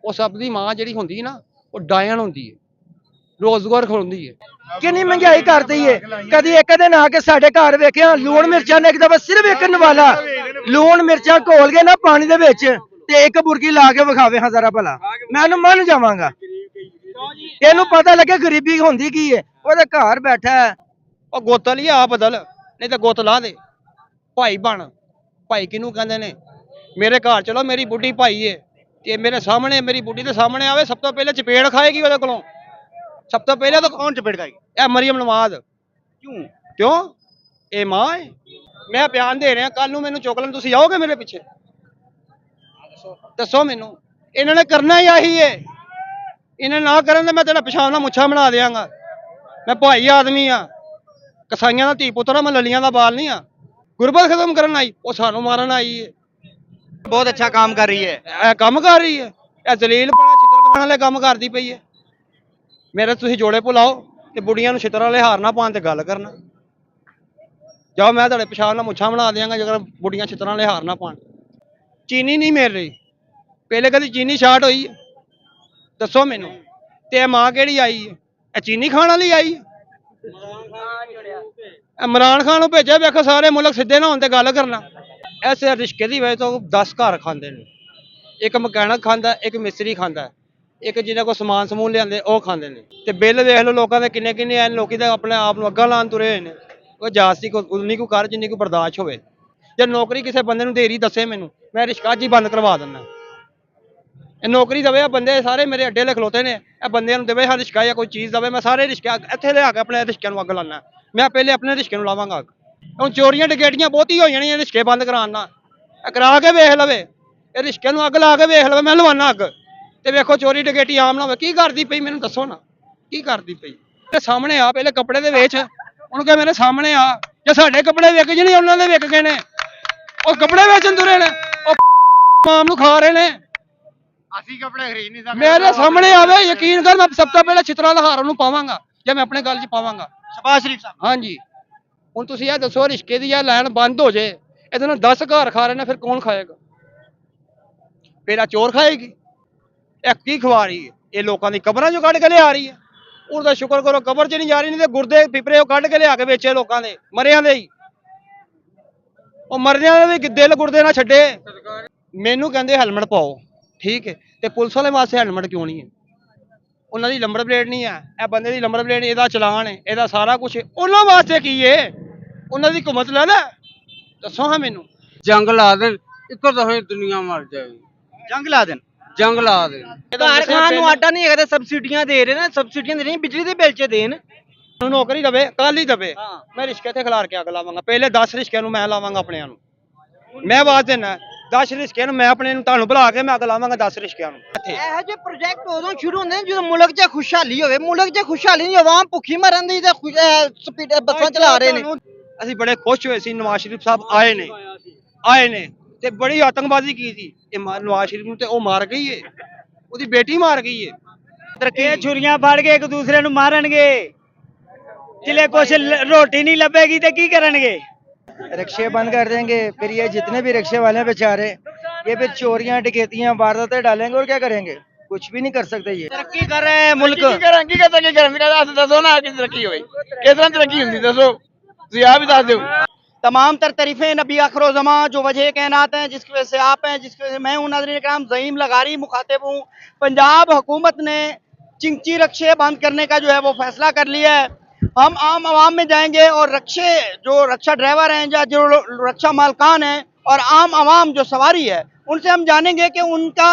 ਉਹ ਸਭ ਦੀ ਮਾਂ ਜਿਹੜੀ ਹੁੰਦੀ ਨਾ ਉਹ ਡਾਇਨ ਹੁੰਦੀ ਹੈ, ਰੋਜ਼ਗਾਰ ਖਵਾਉਂਦੀ ਹੈ। ਕਿੰਨੀ ਮਹਿੰਗਾਈ ਕਰਤੀ ਏ। ਕਦੀ ਇੱਕ ਦਿਨ ਆ ਕੇ ਸਾਡੇ ਘਰ ਵੇਖਿਆ ਲੂਣ ਮਿਰਚਾਂ ਨੇ ਇੱਕ ਦਫਾ ਸਿਰਫ ਇੱਕ ਵਾਲਾ ਲੂਣ ਮਿਰਚਾਂ ਘੋਲ ਕੇ ਨਾ ਪਾਣੀ ਦੇ ਵਿੱਚ ਤੇ ਇੱਕ ਬੁਰਕੀ ਲਾ ਕੇ ਵਿਖਾਵੇ ਹਾਂ ਜ਼ਰਾ ਭਲਾ, ਮੈਂ ਉਹਨੂੰ ਮੰਨ ਜਾਵਾਂਗਾ। ਇਹਨੂੰ ਪਤਾ ਲੱਗੇ ਗਰੀਬੀ ਹੁੰਦੀ ਕੀ ਏ। ਉਹਦੇ ਘਰ ਬੈਠਾ ਹੈ। ਉਹ ਗੁੱਤ ਲਈ ਆ ਬਦਲ, ਨਹੀਂ ਤਾਂ ਗੁੱਤ ਲਾ ਦੇ। ਭਾਈ ਬਣ, ਭਾਈ ਕਿਹਨੂੰ ਕਹਿੰਦੇ ਨੇ? ਮੇਰੇ ਘਰ ਚਲੋ, ਮੇਰੀ ਬੁੱਢੀ ਭਾਈ ਏ ਤੇ ਮੇਰੇ ਸਾਹਮਣੇ, ਮੇਰੀ ਬੁੱਢੀ ਦੇ ਸਾਹਮਣੇ ਆਵੇ, ਸਭ ਤੋਂ ਪਹਿਲੇ ਚਪੇੜ ਖਾਏਗੀ ਉਹਦੇ ਕੋਲੋਂ। ਸਭ ਤੋਂ ਪਹਿਲੇ ਤਾਂ ਕੌਣ ਚਪੇੜ ਖਾਏਗੀ? ਇਹ ਮਰੀਮ ਨਵਾਜ਼। ਕਿਉਂ? ਇਹ ਮਾਂ ਹੈ। ਮੈਂ ਬਿਆਨ ਦੇ ਰਿਹਾ, ਕੱਲ ਨੂੰ ਮੈਨੂੰ ਚੁੱਕ ਲੈਣ, ਤੁਸੀਂ ਆਓਗੇ ਮੇਰੇ ਪਿੱਛੇ? ਦੱਸੋ ਮੈਨੂੰ। ਇਹਨਾਂ ਨੇ ਕਰਨਾ ਹੀ ਆਹੀ ਏ। ਇਹਨਾਂ ਨਾ ਕਰਨ ਤਾਂ ਮੈਂ ਤੇਰਾ ਪਿਸ਼ਾਬ ਨਾਲ ਮੁੱਛਾਂ ਬਣਾ ਦਿਆਂਗਾ। ਮੈਂ ਭਾਈ ਆਦਮੀ ਆ, ਕਸਾਈਆਂ ਦਾ ਧੀ ਪੁੱਤਰ ਆ, ਮੈਂ ਲਲੀਆਂ ਦਾ ਬਾਲ ਨਹੀਂ ਆ। ਗੁਰਬਤ ਖਤਮ ਕਰਨ ਆਈ, ਉਹ ਸਾਨੂੰ ਮਾਰਨ ਆਈ ਹੈ। ਬਹੁਤ ਅੱਛਾ ਕੰਮ ਕਰ ਰਹੀ ਹੈ। ਇਹ ਕੰਮ ਕਰ ਰਹੀ ਹੈ, ਇਹ ਜ਼ਲੀਲ ਬਣਾ ਛਿੱਤਰ ਖਾਣ ਵਾਲੇ ਕੰਮ ਕਰਦੀ ਪਈ ਹੈ। ਮੇਰੇ ਤੁਸੀਂ ਜੋੜੇ ਭੁਲਾਓ ਤੇ ਬੁੜੀਆਂ ਨੂੰ ਛਿੱਤਰਾਂ ਵਾਲੇ ਹਾਰ ਨਾ ਪਾਉਣ ਤੇ ਗੱਲ ਕਰਨਾ। ਜਾਓ, ਮੈਂ ਤੁਹਾਡੇ ਪਿਸ਼ਾਬ ਨਾਲ ਮੁੱਛਾਂ ਬਣਾ ਦਿਆਂਗਾ ਜੇਕਰ ਬੁੜੀਆਂ ਛਿੱਤਰਾਂ ਵਾਲੇ ਹਾਰ ਨਾ ਪਾਉਣ। ਚੀਨੀ ਨਹੀਂ ਮਿਲ ਰਹੀ, ਪਹਿਲੇ ਕਦੀ ਚੀਨੀ ਸ਼ਾਰਟ ਹੋਈ ਹੈ? ਦੱਸੋ ਮੈਨੂੰ। ਤੇ ਇਹ ਮਾਂ ਕਿਹੜੀ ਆਈ ਹੈ? ਇਹ ਚੀਨੀ ਖਾਣ ਵਾਲੀ ਆਈ ਹੈ? ਇਮਰਾਨ ਖਾਨ ਨੂੰ ਭੇਜਿਆ, ਵੇਖੋ ਸਾਰੇ ਮੁਲਕ ਸਿੱਧੇ ਨਾ ਹੋਣ ਤੇ ਗੱਲ ਕਰਨਾ। ਐਸੇ ਰਿਸ਼ਕੇ ਦੀ ਵਜ੍ਹਾ ਤੋਂ 10 ਘਰ ਖਾਂਦੇ ਨੇ। ਇੱਕ ਮਕੈਨਿਕ ਖਾਂਦਾ, ਇੱਕ ਮਿਸਤਰੀ ਖਾਂਦਾ, ਇੱਕ ਜਿਹਨਾਂ ਕੋਲ ਸਮਾਨ ਸਮੂਨ ਲਿਆਂਦੇ ਉਹ ਖਾਂਦੇ ਨੇ। ਤੇ ਬਿੱਲ ਵੇਖ ਲਓ ਲੋਕਾਂ ਦੇ ਕਿੰਨੇ ਕਿੰਨੇ ਐ। ਲੋਕੀ ਤਾਂ ਆਪਣੇ ਆਪ ਨੂੰ ਅੱਗਾ ਲਾਉਣ ਤੁਰੇ ਹੋਏ ਨੇ। ਉਹ ਜਾਸਤੀ ਉਨੀ ਕੁ ਕਰ ਜਿੰਨੀ ਕੁ ਬਰਦਾਸ਼ਤ ਹੋਵੇ। ਜੇ ਨੌਕਰੀ ਕਿਸੇ ਬੰਦੇ ਨੂੰ ਦੇ ਰਹੀ ਦੱਸੇ ਮੈਨੂੰ, ਮੈਂ ਰਿਸ਼ਕਾ ਅੱਜ ਹੀ ਬੰਦ ਕਰਵਾ ਦਿੰਦਾ। ਇਹ ਨੌਕਰੀ ਦੇਵੇ, ਆ ਬੰਦੇ ਸਾਰੇ ਮੇਰੇ ਅੱਡੇ ਖਲੋਤੇ ਨੇ, ਇਹ ਬੰਦਿਆਂ ਨੂੰ ਦੇਵੇ ਹਾਂ ਰਿਸ਼ਕਾ ਜਾਂ ਕੋਈ ਚੀਜ਼ ਦੇਵੇ। ਮੈਂ ਸਾਰੇ ਰਿਸ਼ਕਾ ਇੱਥੇ ਲਿਆ ਕੇ ਆਪਣੇ ਰਿਸ਼ਕਿਆਂ ਨੂੰ ਅੱਗ ਲਾਉਣਾ। ਮੈਂ ਪਹਿਲੇ ਆਪਣੇ ਰਿਸ਼ਕੇ ਨੂੰ ਲਾਵਾਂਗਾ ਅੱਗ। ਹੁਣ ਚੋਰੀਆਂ ਡਕੈਟੀਆਂ ਬਹੁਤੀ ਹੋ ਜਾਣੀਆਂ ਰਿਸ਼ਕੇ ਬੰਦ ਕਰਾਉਣ ਨਾਲ। ਕਰਾ ਕੇ ਵੇਖ ਲਵੇ, ਇਹ ਰਿਸ਼ਕੇ ਨੂੰ ਅੱਗ ਲਾ ਕੇ ਵੇਖ ਲਵੇ, ਮੈਂ ਲਵਾਨਾ ਅੱਗ ਤੇ ਵੇਖੋ ਚੋਰੀ ਡਕੈਟੀ ਆਮ ਨਾ ਹੋਵੇ। ਕੀ ਕਰਦੀ ਪਈ ਮੈਨੂੰ ਦੱਸੋ ਨਾ, ਕੀ ਕਰਦੀ ਪਈ? ਤੇ ਸਾਹਮਣੇ ਆ, ਪਹਿਲੇ ਕੱਪੜੇ ਦੇ ਵੇਚ, ਉਹਨੂੰ ਕਹੇ ਮੇਰੇ ਸਾਹਮਣੇ ਆ। ਜੇ ਸਾਡੇ ਕੱਪੜੇ ਵਿਕ ਜਣੇ, ਉਹਨਾਂ ਦੇ ਵਿਕ ਗਏ ਨੇ। ਉਹ ਕੱਪੜੇ ਵੇਚਣ ਤੁਰੇ ਨੇ, ਉਹ ਆਮ ਨੂੰ ਖਾ ਰਹੇ ਨੇ। ਅਸੀਂ ਕੱਪੜੇ ਖਰੀਦ ਨਹੀਂ ਸਕਦੇ। ਮੇਰੇ ਸਾਹਮਣੇ ਆਵੇ, ਯਕੀਨ ਕਰ, ਮੈਂ ਸਭ ਤੋਂ ਪਹਿਲਾਂ ਛਿੱਤਰਾਂ ਦਾ ਹਾਰ ਉਹਨੂੰ ਪਾਵਾਂਗਾ ਜੇ ਮੈਂ ਆਪਣੇ ਗੱਲ 'ਚ ਪਾਵਾਂਗਾ। ਸ਼ਬਾਸ਼ ਸ਼ਰੀਫ ਸਾਹਿਬ। ਹਾਂਜੀ, ਹੁਣ ਤੁਸੀਂ ਇਹ ਦੱਸੋ, ਰਿਸ਼ਕੇ ਦੀ ਇਹ ਲਾਈਨ ਬੰਦ ਹੋ ਜੇ, ਇਹਦੇ ਨਾਲ 10 ਘਰ ਖਾ ਰਹੇ ਨੇ, ਫਿਰ ਕੌਣ ਖਾਏਗਾ? ਫਿਰ ਆ ਚੋਰ ਖਾਏਗੀ। ਇਹ ਕੀ ਖਵਾ ਰਹੀ ਹੈ? ਇਹ ਲੋਕਾਂ ਦੀ ਕਬਰਾਂ 'ਚੋਂ ਕੱਢ ਕੇ ਲਿਆ ਰਹੀ ਹੈ। ਉਹਦਾ ਸ਼ੁਕਰ ਕਰੋ ਕਬਰ 'ਚ ਨਹੀਂ ਜਾ ਰਹੀ, ਨਹੀਂ ਤੇ ਗੁਰਦੇ ਪਿਪਰੇ ਉਹ ਕੱਢ ਕੇ ਲਿਆ ਕੇ ਵੇਚੇ ਲੋਕਾਂ ਦੇ, ਮਰਿਆਂ ਦੇ ਹੀ। ਉਹ ਮਰਦਿਆਂ ਦੇ ਵੀ ਦਿਲ ਗੁਰਦੇ ਨਾ ਛੱਡੇ। ਮੈਨੂੰ ਕਹਿੰਦੇ ਹੈਲਮਟ ਪਾਓ, ਠੀਕ ਹੈ, ਤੇ ਪੁਲਿਸ ਵਾਲੇ ਵਾਸਤੇ ਹੈਲਮਟ ਕਿਉਂ ਨਹੀਂ ਹੈ? ਉਹਨਾਂ ਦੀ ਨੰਬਰ ਪਲੇਟ ਨਹੀਂ ਹੈ, ਇਹ ਬੰਦੇ ਦੀ ਨੰਬਰ ਪਲੇਟ, ਇਹਦਾ ਚਲਾਨ ਹੈ, ਇਹਦਾ ਸਾਰਾ ਕੁਝ। ਉਹਨਾਂ ਵਾਸਤੇ ਕੀ ਹੈ? ਉਹਨਾਂ ਦੀ ਹੁਕੂਮਤ ਲੈ ਲੈ, ਦੱਸੋ ਹਾਂ ਮੈਨੂੰ। ਜੰਗ ਲਾ ਦੇਣ, ਇੱਕੋ ਦਫੇ ਦੁਨੀਆ ਮਰ ਜਾਏਗੀ। ਜੰਗ ਲਾ ਦੇਣ। ਜੰਗ ਲਾ ਦੇਣ। ਘਰ ਖਾਣ ਨੂੰ ਆਟਾ ਨਹੀਂ ਹੈਗਾ, ਸਬਸਿਡੀਆਂ ਦੇ ਰਹੇ ਨੇ, ਸਬਸਿਡੀਆਂ ਦੇ ਰਹੀ, ਬਿਜਲੀ ਦੇ ਬਿੱਲ 'ਚ ਦੇਣ। ਨੌਕਰੀ ਦਵੇ, ਕੱਲ ਹੀ ਦਵੇ। ਮੈਂ ਰਿਸ਼ਕੇ ਤੇ ਖਿਲਾਰ ਕੇ ਅੱਗ ਲਾਵਾਂਗਾ। ਪਹਿਲੇ 10 ਰਿਸ਼ਕਿਆਂ ਨੂੰ ਮੈਂ ਲਾਵਾਂਗਾ ਆਪਣਿਆਂ ਨੂੰ। ਮੈਂ ਆਵਾਜ਼ ਦੇਣਾ, 10 ਰਿਸ਼ਕਿਆਂ ਨੂੰ ਮੈਂ ਆਪਣੇ ਨੂੰ ਤੁਹਾਨੂੰ ਬੁਲਾ ਕੇ ਮੈਂ ਅੱਗ ਲਾਵਾਂਗਾ 10 ਰਿਸ਼ਕਿਆਂ ਨੂੰ। ਇਹੋ ਜਿਹੇ ਪ੍ਰੋਜੈਕਟ ਉਦੋਂ ਸ਼ੁਰੂ ਹੁੰਦੇ ਨੇ ਜਦੋਂ ਮੁਲਕ 'ਚ ਖੁਸ਼ਹਾਲੀ ਹੋਵੇ। ਮੁਲਕ 'ਚ ਖੁਸ਼ਹਾਲੀ ਨਹੀਂ, ਆਵਾਮ ਭੁੱਖੀ ਮਰਨ ਦੀ ਤੇ ਸਪੀਡ ਬੱਸਾਂ ਚਲਾ ਰਹੇ ਨੇ। ਅਸੀਂ ਬੜੇ ਖੁਸ਼ ਹੋਏ ਸੀ, ਨਵਾਜ਼ ਸ਼ਰੀਫ ਸਾਹਿਬ ਆਏ ਨੇ ਤੇ ਬੜੀ ਆਤੰਕਬਾਜ਼ੀ ਕੀਤੀ। ਇਹ ਨਵਾਜ਼ ਸ਼ਰੀਫ ਨੂੰ ਤੇ ਉਹ ਮਾਰ ਗਈ ਏ, ਉਹਦੀ ਬੇਟੀ ਮਾਰ ਗਈ ਏ। ਇਹ ਛੁਰੀਆਂ ਫੜ ਕੇ ਇੱਕ ਦੂਸਰੇ ਨੂੰ ਮਾਰਨਗੇ। ਜਿਲੇ ਕੁछ रोटी नहीं लभेगी तो की करेंगे? रिक्शे बंद कर देंगे, फिर ये जितने भी रिक्शे वाले हैं बेचारे, ये फिर चोरियां डकैतियां वारदातें डालेंगे और क्या करेंगे? कुछ भी नहीं कर सकते। ये तरक्की कर रहे हैं मुल्क। तमाम तर तारीफें नबी आखिर ज़मां, जो वजह कहनात हैं, जिसकी वजह से आप हैं, जिसकी वजह से मैं हूँ। नाज़रीन इकराम, ज़हीम लगारी मुखातिब हूँ। पंजाब हुकूमत ने चिंची रक्शे बंद करने का जो है वो फैसला कर लिया है। हम आम आवाम में जाएंगे और रक्शे, जो रक्षा ड्राइवर हैं या जो रक्षा मालकान हैं, और आम आवाम जो सवारी है, उनसे हम जानेंगे कि उनका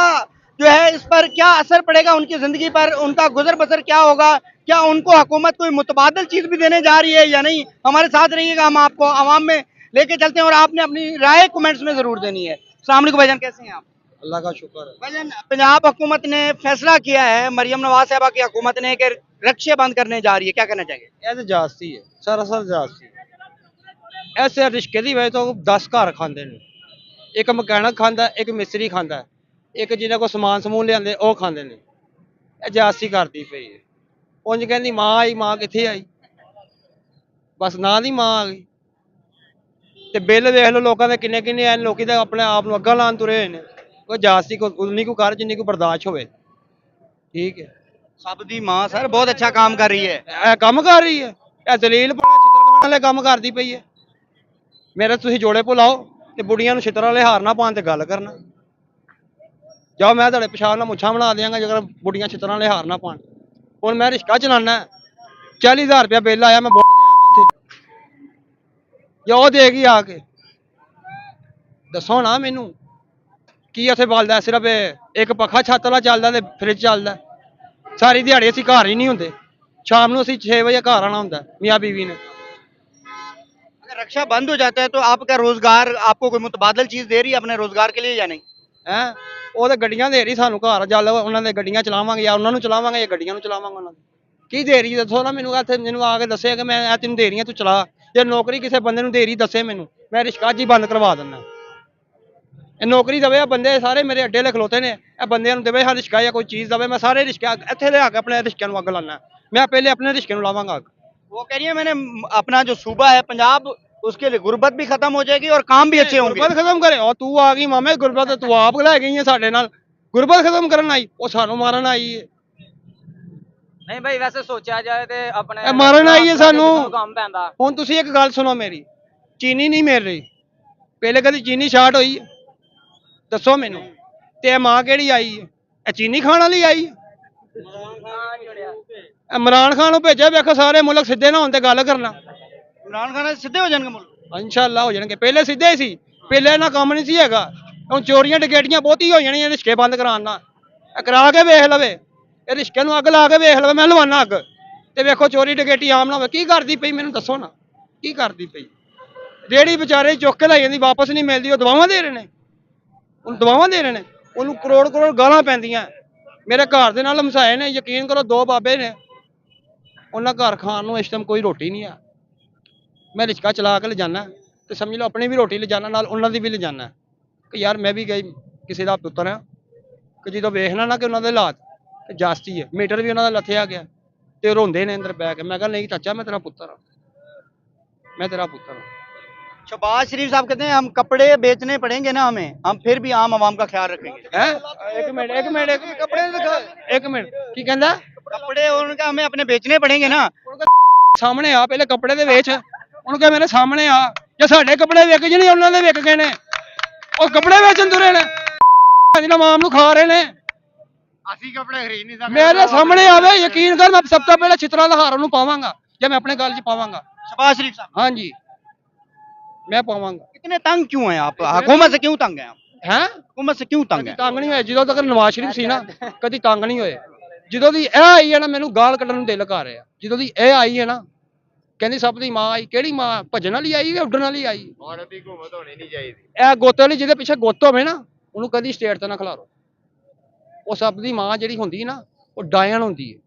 जो है इस पर क्या असर पड़ेगा, उनकी ज़िंदगी पर उनका गुजर बसर क्या होगा, क्या उनको हुकूमत कोई मुतबादल चीज़ भी देने जा रही है या नहीं। हमारे साथ रहिएगा, हम आपको आवाम में लेके चलते हैं और आपने अपनी राय कमेंट्स में ज़रूर देनी है। अस्सलाम वालेकुम भाईजान, कैसे हैं आप? अल्लाह का शुक्र है भाईजान, पंजाब हुकूमत ने फैसला किया है, मरियम नवाज साहबा की हुकूमत ने, कि रक्शे बंद करने जा रही है, क्या कहना चाहिए? ਇਹ ਤੇ ਜਾਸਤੀ ਹੈ, ਸਰਾਸਰ ਜਾਸਤੀ। ਐਸੇ ਰਿਸ਼ਕੇ ਦੀ ਵਜ੍ਹਾ ਤੋਂ 10 ਘਰ ਖਾਂਦੇ ਨੇ। ਇੱਕ ਮਕੈਨਿਕ ਖਾਂਦਾ, ਇੱਕ ਮਿਸਤਰੀ ਖਾਂਦਾ, ਇੱਕ ਜਿਹਨਾਂ ਕੋਲ ਸਮਾਨ ਸਮੂਨ ਲਿਆਂਦੇ ਉਹ ਖਾਂਦੇ ਨੇ। ਇਹ ਜਾਸਤੀ ਕਰਦੀ ਪਈ ਹੈ। ਉਂਝ ਕਹਿੰਦੀ ਮਾਂ ਆਈ, ਮਾਂ ਕਿੱਥੇ ਆਈ? ਬਸ ਨਾਂ ਦੀ ਮਾਂ ਆ ਗਈ। ਤੇ ਬਿੱਲ ਵੇਖ ਲਓ ਲੋਕਾਂ ਦੇ ਕਿੰਨੇ ਕਿੰਨੇ ਐ। ਲੋਕੀ ਤਾਂ ਆਪਣੇ ਆਪ ਨੂੰ ਅੱਗਾ ਲਾਉਣ ਤੁਰੇ ਹੋਏ ਨੇ। ਉਹ ਜਾਸਤੀ ਉਨੀ ਕੁ ਕਰ ਜਿੰਨੀ ਕੁ ਬਰਦਾਸ਼ਤ ਹੋਵੇ। ਠੀਕ ਹੈ। सब दी मां सर बहुत अच्छा काम कर रही है। ਇਹ ਕੰਮ ਕਰ ਰਹੀ ਹੈ, ਇਹ ਦਲੀਲ ਪਾਣਾ ਛਿੱਤਰ ਖਾਣ ਵਾਲੇ ਕੰਮ ਕਰਦੀ ਪਈ ਹੈ। ਮੇਰੇ ਤੁਸੀਂ ਜੋੜੇ ਭੁਲਾਓ ਤੇ ਬੁੜੀਆਂ ਨੂੰ ਛਿੱਤਰਾਂ ਵਾਲੇ ਹਾਰ ਨਾ ਪਾਉਣ ਤੇ ਗੱਲ ਕਰਨਾ। ਜਾਓ, ਮੈਂ ਤੁਹਾਡੇ ਪਿਸ਼ਾਬ ਨਾਲ ਮੁੱਛਾਂ ਬਣਾ ਦਿਆਂਗਾ ਜੇਕਰ ਬੁੜੀਆਂ ਛਿੱਤਰਾਂ ਵਾਲੇ ਹਾਰ ਨਾ ਪਾਉਣ। ਹੁਣ ਮੈਂ ਰਿਸ਼ਕਾ ਚਲਾਉਣਾ, 40,000 ਰੁਪਇਆ ਬਿੱਲ ਆਇਆ, ਮੈਂ ਵੋਟ ਦਿਆਂਗਾ ਉੱਥੇ ਜਾਂ ਉਹ ਦੇਗੀ ਆ ਕੇ। ਦੱਸੋ ਨਾ ਮੈਨੂੰ ਕੀ ਉੱਥੇ ਬਲਦਾ? ਸਿਰਫ ਇੱਕ ਪੱਖਾ ਛੱਤ ਵਾਲਾ ਚੱਲਦਾ ਤੇ ਫ੍ਰਿਜ ਚੱਲਦਾ। ਸਾਰੀ ਦਿਹਾੜੀ ਅਸੀਂ ਘਰ ਹੀ ਨਹੀਂ ਹੁੰਦੇ। ਸ਼ਾਮ ਨੂੰ ਅਸੀਂ 6 ਵਜੇ ਘਰ ਆਣਾ ਹੁੰਦਾ ਮੀਆਂ ਬੀਵੀ ਨੇ। अगर रक्षा बंद हो जाता है तो आपका रोजगार, आपको कोई मुतबादल चीज दे रही है अपने रोजगार के लिए या नहीं? ਹੈਂ ਉਹ ਤਾਂ ਗੱਡੀਆਂ ਦੇ ਰਹੀ ਸਾਨੂੰ ਘਰ ਜਲ ਉਹਨਾਂ ਦੇ ਗੱਡੀਆਂ ਚਲਾਵਾਂਗੇ ਜਾਂ ਉਹਨਾਂ ਨੂੰ ਚਲਾਵਾਂਗੇ ਜਾਂ ਗੱਡੀਆਂ ਨੂੰ ਚਲਾਵਾਂਗੇ ਉਹਨਾਂ ਦੀ। ਕੀ ਦੇ ਰਹੀ ਦੱਸੋ ਨਾ ਮੈਨੂੰ। ਇੱਥੇ ਮੈਨੂੰ ਆ ਕੇ ਦੱਸੇ ਕਿ ਮੈਂ ਇਹ ਤੈਨੂੰ ਦੇ ਰਹੀ ਹਾਂ ਤੂੰ ਚਲਾ। ਜੇ ਨੌਕਰੀ ਕਿਸੇ ਬੰਦੇ ਨੂੰ ਦੇ ਰਹੀ ਦੱਸੇ ਮੈਨੂੰ, ਮੈਂ ਰਿਸ਼ਕਾ ਅੱਜ ਹੀ ਬੰਦ ਕਰਵਾ ਦਿੰਦਾ। ਇਹ ਨੌਕਰੀ ਦੇਵੇ, ਆ ਬੰਦੇ ਸਾਰੇ ਮੇਰੇ ਅੱਡੇ ਲੈ ਖਲੋਤੇ ਨੇ, ਇਹ ਬੰਦਿਆਂ ਨੂੰ ਦੇਵੇ ਹਾਂ ਰਿਸ਼ਕਾ ਜਾਂ ਕੋਈ ਚੀਜ਼ ਦੇਵੇ। ਮੈਂ ਸਾਰੇ ਰਿਸ਼ਕਾ ਇੱਥੇ ਲਿਆ ਕੇ ਆਪਣੇ ਰਿਸ਼ਕਿਆਂ ਨੂੰ ਅੱਗ ਲਾਉਣਾ। ਮੈਂ ਪਹਿਲੇ ਆਪਣੇ ਰਿਸ਼ਕੇ ਨੂੰ ਲਾਵਾਂਗਾ ਅੱਗ। वो कह रही है मैंने अपना जो सूबा है पंजाब, उसके लिए गुर्बत भी खत्म हो जाएगी और काम भी अच्छे होंगे। ਗੁਰਬਤ ਖਤਮ ਕਰੇ। ਉਹ ਤੂੰ ਆ ਗਈ ਮਾਮੇ ਗੁਰਬਤ, ਤੂੰ ਆਪ ਲੈ ਗਈ ਹੈ ਸਾਡੇ ਨਾਲ। ਗੁਰਬਤ ਖਤਮ ਕਰਨ ਆਈ, ਉਹ ਸਾਨੂੰ ਮਾਰਨ ਆਈ ਹੈ। ਨਹੀਂ ਭਾਈ ਵੈਸੇ ਸੋਚਿਆ ਜਾਏ ਤੇ ਆਪਣੇ ਇਹ ਮਾਰਨ ਆਈ ਹੈ ਸਾਨੂੰ। ਕੰਮ ਪੈਂਦਾ। ਹੁਣ ਤੁਸੀਂ ਇੱਕ ਗੱਲ ਸੁਣੋ ਮੇਰੀ, ਚੀਨੀ ਨਹੀਂ ਮਿਲ ਰਹੀ। ਪਹਿਲੇ ਕਦੀ ਚੀਨੀ ਸ਼ਾਰਟ ਹੋਈ ਹੈ? ਦੱਸੋ ਮੈਨੂੰ। ਤੇ ਇਹ ਮਾਂ ਕਿਹੜੀ ਆਈ ਹੈ? ਇਹ ਚੀਨੀ ਖਾਣ ਵਾਲੀ ਆਈ ਹੈ? ਇਮਰਾਨ ਖਾਨ ਨੂੰ ਭੇਜਿਆ, ਵੇਖੋ ਸਾਰੇ ਮੁਲਕ ਸਿੱਧੇ ਨਾ ਹੋਣ ਤੇ ਗੱਲ ਕਰਨਾ। इमरान खान सीधे हो जाएंगे मुल्क। ਇਨਸ਼ਾਅੱਲਾ ਹੋ ਜਾਣਗੇ। ਪਹਿਲੇ ਸਿੱਧੇ ਹੀ ਸੀ, ਪਹਿਲੇ ਇਹਨਾਂ ਕੰਮ ਨਹੀਂ ਸੀ ਹੈਗਾ। ਹੁਣ ਚੋਰੀਆਂ ਡਕੈਟੀਆਂ ਬਹੁਤੀ ਹੋ ਜਾਣੀਆਂ ਰਿਸ਼ਕੇ ਬੰਦ ਕਰਾਉਣ ਨਾਲ। ਇਹ ਕਰਾ ਕੇ ਵੇਖ ਲਵੇ, ਇਹ ਰਿਸ਼ਕੇ ਨੂੰ ਅੱਗ ਲਾ ਕੇ ਵੇਖ ਲਵੇ। ਮੈਂ ਲਵਾਨਾ ਅੱਗ ਤੇ ਵੇਖੋ ਚੋਰੀ ਡਕੈਟੀ ਆਮ ਨਾ ਹੋਵੇ। ਕੀ ਕਰਦੀ ਪਈ ਮੈਨੂੰ ਦੱਸੋ ਨਾ, ਕੀ ਕਰਦੀ ਪਈ? ਰੇੜੀ ਵਿਚਾਰੇ ਚੁੱਕ ਕੇ ਲੈ ਜਾਂਦੀ, ਵਾਪਸ ਨਹੀਂ ਮਿਲਦੀ। ਉਹ ਦਵਾਵਾਂ ਦੇ ਰਹੇ ਨੇ, ਉਹਨੂੰ ਦਵਾਵਾਂ ਦੇ ਰਹੇ ਨੇ। ਉਹਨੂੰ ਕਰੋੜ ਕਰੋੜ ਗਾਲਾਂ ਪੈਂਦੀਆਂ। ਮੇਰੇ ਘਰ ਦੇ ਨਾਲ ਹਮਸਾਏ ਨੇ, ਯਕੀਨ ਕਰੋ 2 ਬਾਬੇ ਨੇ, ਉਹਨਾਂ ਘਰ ਖਾਣ ਨੂੰ ਇਸ ਟਾਈਮ ਕੋਈ ਰੋਟੀ ਨਹੀਂ ਆ। ਮੈਂ ਰਿਸ਼ਕਾ ਚਲਾ ਕੇ ਲਿਜਾਨਾ ਤੇ ਸਮਝ ਲਓ ਆਪਣੀ ਵੀ ਰੋਟੀ ਲਿਜਾਨਾ, ਨਾਲ ਉਹਨਾਂ ਦੀ ਵੀ ਲਿਜਾਨਾ ਕਿ ਯਾਰ ਮੈਂ ਵੀ ਗਈ ਕਿਸੇ ਦਾ ਪੁੱਤਰ ਹਾਂ। ਕਿ ਜਦੋਂ ਵੇਖਣਾ ਨਾ ਕਿ ਉਹਨਾਂ ਦੇ ਹਾਲਾਤ ਤੇ ਜਾਸਤੀ ਹੈ, ਮੀਟਰ ਵੀ ਉਹਨਾਂ ਦਾ ਲੱਥਿਆ ਗਿਆ ਤੇ ਰੋਂਦੇ ਨੇ ਅੰਦਰ ਬੈ ਕੇ। ਮੈਂ ਕਿਹਾ ਨਹੀਂ ਚਾਚਾ, ਮੈਂ ਤੇਰਾ ਪੁੱਤਰ ਹਾਂ, ਮੈਂ ਤੇਰਾ ਪੁੱਤਰ ਹਾਂ। शहबाज शरीफ साहब कहते हैं हम कपड़े बेचने पड़ेंगे ना हमें, हम फिर भी आम आवाम का ख्याल रखेंगे। ਹੈ ਇੱਕ ਮਿੰਟ ਕੱਪੜੇ ਦਿਖਾ। ਇੱਕ ਮਿੰਟ ਕੀ ਕਹਿੰਦਾ? कपड़े उनका हमें अपने बेचने पड़ेंगे ना। ਸਾਹਮਣੇ ਆ, ਪਹਿਲੇ ਕੱਪੜੇ ਦੇ ਵੇਚ। ਉਹਨੂੰ ਕਹੇ ਮੇਰੇ ਸਾਹਮਣੇ ਆ। ਜੇ ਸਾਡੇ ਕੱਪੜੇ ਵਿਕ ਜਣੇ, ਉਹਨਾਂ ਦੇ ਵਿਕ ਗਏ ਨੇ। ਉਹ ਕੱਪੜੇ ਵੇਚਣ ਤੁਰੇ ਨੇ, ਜਿਹਨਾਂ ਆਵਾਮ ਨੂੰ ਖਾ ਰਹੇ ਨੇ। ਅਸੀਂ ਕੱਪੜੇ ਖਰੀਦ ਨਹੀਂ ਸਕਦੇ। ਮੇਰੇ ਸਾਹਮਣੇ ਆਵੇ, ਯਕੀਨ ਕਰ ਮੈਂ ਸਭ ਤੋਂ ਪਹਿਲਾਂ ਛਿੱਤਰਾਂ ਦਾ ਹਾਰ ਉਹਨੂੰ ਪਾਵਾਂਗਾ ਜੇ ਮੈਂ ਆਪਣੇ ਗੱਲ 'ਚ ਪਾਵਾਂਗਾ। शहबाज शरीफ साहब ਹਾਂਜੀ ਮੈਂ ਪਾਵਾਂਗਾ। इतने तंग क्यों हैं आप? हुकूमत से क्यों तंग हैं आप? ਹੈ हुकूमत से क्यों तंग ਕਦੀ हैं? ਤੰਗ ਨਹੀਂ ਹੋਏ। ਜਦੋਂ ਤੱਕ ਨਵਾਜ਼ ਸ਼ਰੀਫ ਸੀ ਨਾ, ਕਦੀ ਤੰਗ ਨਹੀਂ ਹੋਏ। ਜਦੋਂ ਦੀ ਇਹ ਆਈ ਹੈ ਨਾ, ਮੈਨੂੰ ਗਾਲ ਕੱਢਣ ਨੂੰ ਦਿਲ ਕਰ ਰਿਹਾ। ਜਦੋਂ ਦੀ ਇਹ ਆਈ ਹੈ ਨਾ, ਕਹਿੰਦੀ ਸਭ ਦੀ ਮਾਂ ਆਈ। ਕਿਹੜੀ ਮਾਂ? ਭੱਜਣ ਵਾਲੀ ਆਈ ਜਾਂ ਉੱਡਣ ਵਾਲੀ ਆਈ? ਭਾਰਤ ਦੀ ਹਕੂਮਤ ਹੋਣੀ ਨਹੀਂ ਚਾਹੀਦੀ। ਇਹ ਗੋਤੇ ਵਾਲੀ ਜਿਹਦੇ ਪਿੱਛੇ ਗੁੱਤ ਹੋਵੇ ਨਾ, ਉਹਨੂੰ ਕਦੀ ਸਟੇਟ ਤੇ ਨਾ ਖਿਲਾਰੋ। ਉਹ ਸਭ ਦੀ ਮਾਂ ਜਿਹੜੀ ਹੁੰਦੀ ਨਾ, ਉਹ ਡਾਇਨ ਹੁੰਦੀ ਹੈ,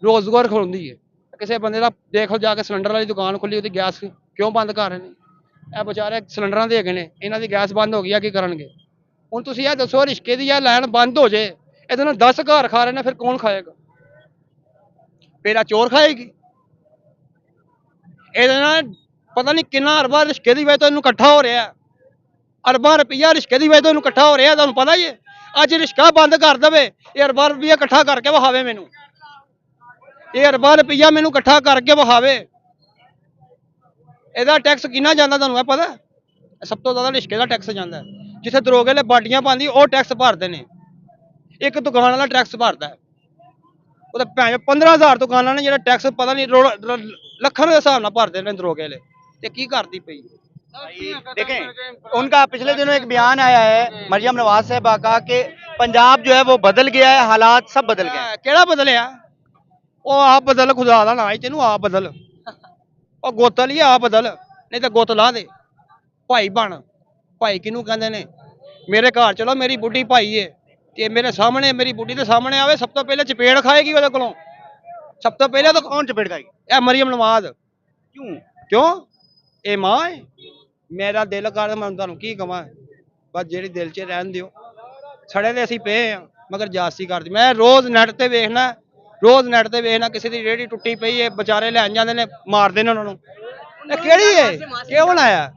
ਰੋਜ਼ਗਾਰ ਖੁੰਦੀ ਹੈ। ਕਿਸੇ ਬੰਦੇ ਦਾ ਦੇਖੋ ਜਾ ਕੇ ਸਿਲੰਡਰ ਵਾਲੀ ਦੁਕਾਨ ਖੁੱਲੀ, ਉਹਦੀ ਗੈਸ ਕਿਉਂ ਬੰਦ ਕਰ ਰਹੇ ਨੇ? ਇਹ ਵਿਚਾਰੇ ਸਿਲੰਡਰਾਂ ਦੇ ਹੈਗੇ ਨੇ, ਇਹਨਾਂ ਦੀ ਗੈਸ ਬੰਦ ਹੋ ਗਈ ਆ, ਕੀ ਕਰਨਗੇ? ਹੁਣ ਤੁਸੀਂ ਇਹ ਦੱਸੋ, ਰਿਸ਼ਕੇ ਦੀ ਇਹ ਲਾਈਨ ਬੰਦ ਹੋ ਜੇ, ਇਹਦੇ ਨਾਲ 10 ਘਰ ਖਾ ਰਹੇ ਨੇ, ਫਿਰ ਕੌਣ ਖਾਏਗਾ? ਮੇਰਾ ਚੋਰ ਖਾਏਗੀ? ਇਹਦੇ ਨਾਲ ਪਤਾ ਨਹੀਂ ਕਿੰਨਾ ਅਰਬਾਂ ਰਿਸ਼ਕੇ ਦੀ ਵਜ੍ਹਾ ਤੋਂ ਇਹਨੂੰ ਇਕੱਠਾ ਹੋ ਰਿਹਾ। ਅਰਬਾਂ ਰੁਪਈਆ ਰਿਸ਼ਕੇ ਦੀ ਵਜ੍ਹਾ ਤੋਂ ਇਹਨੂੰ ਇਕੱਠਾ ਹੋ ਰਿਹਾ। ਤੁਹਾਨੂੰ ਪਤਾ ਹੀ ਹੈ। ਅੱਜ ਰਿਸ਼ਕਾ ਬੰਦ ਕਰ ਦੇਵੇ, ਇਹ ਅਰਬਾਂ ਰੁਪਈਆ ਇਕੱਠਾ ਕਰਕੇ ਵਹਾਵੇ ਮੈਨੂੰ। ਇਹ ਅਰਬਾਂ ਰੁਪਈਆ ਮੈਨੂੰ ਇਕੱਠਾ ਕਰਕੇ ਵਹਾਵੇ। ਇਹਦਾ ਟੈਕਸ ਕਿੰਨਾ ਜਾਂਦਾ ਤੁਹਾਨੂੰ ਇਹ ਪਤਾ? ਸਭ ਤੋਂ ਜ਼ਿਆਦਾ ਰਿਸ਼ਕੇ ਦਾ ਟੈਕਸ ਜਾਂਦਾ। ਜਿੱਥੇ ਦਰੋਗੇ ਲੈ ਬਾਡੀਆਂ ਪਾਉਂਦੀ, ਉਹ ਟੈਕਸ ਭਰਦੇ ਨੇ। ਇੱਕ ਦੁਕਾਨ ਵਾਲਾ ਟੈਕਸ ਭਰਦਾ, ਉਹਦਾ 15,000 ਦੁਕਾਨਾਂ ਨੇ ਜਿਹੜਾ ਟੈਕਸ ਪਤਾ ਨਹੀਂ ਲੱਖਾਂ ਦੇ ਹਿਸਾਬ ਨਾਲ ਭਰਦੇ ਨੇ ਦਰੋਗੇ ਵਾਲੇ। ਤੇ ਕੀ ਕਰਦੀ ਪਈ? देखें उनका पिछले दिनों एक बयान आया है मरियम नवाज साहबा का कि पंजाब जो है वो बदल गया है, हालात सब बदल गए हैं। ਕਿਹੜਾ ਬਦਲਿਆ? ਉਹ ਆਪ ਬਦਲ, ਖੁਦਾ ਦਾ ਨਾਂ ਹੈ ਤੈਨੂੰ, ਆਪ ਬਦਲ। ਉਹ ਗੁੱਤ ਲਈ ਆਪ ਬਦਲ, ਨਹੀਂ ਤਾਂ ਗੁੱਤ ਲਾ ਦੇ। ਭਾਈ ਬਣ। ਭਾਈ ਕਿਹਨੂੰ ਕਹਿੰਦੇ ਨੇ? ਮੇਰੇ ਘਰ ਚਲੋ, ਮੇਰੀ ਬੁੱਢੀ ਭਾਈ ਏ ਤੇ ਮੇਰੇ ਸਾਹਮਣੇ, ਮੇਰੀ ਬੁੱਢੀ ਦੇ ਸਾਹਮਣੇ ਆਵੇ, ਸਭ ਤੋਂ ਪਹਿਲੇ ਚਪੇੜ ਖਾਏਗੀ ਉਹਦੇ ਕੋਲੋਂ। ਸਭ ਤੋਂ ਪਹਿਲੇ ਤਾਂ कौन चपेट खाएगी? ਇਹ ਮਰੀਮ ਨਵਾਜ਼। क्यों? ਕਿਉਂ? ਇਹ ਮਾਂ ਹੈ। ਮੇਰਾ ਦਿਲ ਕਰਦਾ, ਮੈਂ ਤੁਹਾਨੂੰ ਕੀ ਕਵਾਂ, ਬਸ ਜਿਹੜੀ ਦਿਲ 'ਚ ਰਹਿਣ ਦਿਓ। ਸੜੇ ਦੇ ਅਸੀਂ ਪਏ ਆ, ਮਗਰ ਜਾਸਤੀ ਕਰਦੀ। ਮੈਂ ਰੋਜ਼ ਨੈਟ ਤੇ ਵੇਖਣਾ, ਕਿਸੇ ਦੀ ਰੇਹੜੀ ਟੁੱਟੀ ਪਈ ਹੈ, ਵਿਚਾਰੇ ਲੈਣ ਜਾਂਦੇ ਨੇ, ਮਾਰਦੇ ਨੇ ਉਹਨਾਂ ਨੂੰ। ਇਹ ਕਿਹੜੀ ਹੈ? ਕਿਉਂ ਆਇਆ?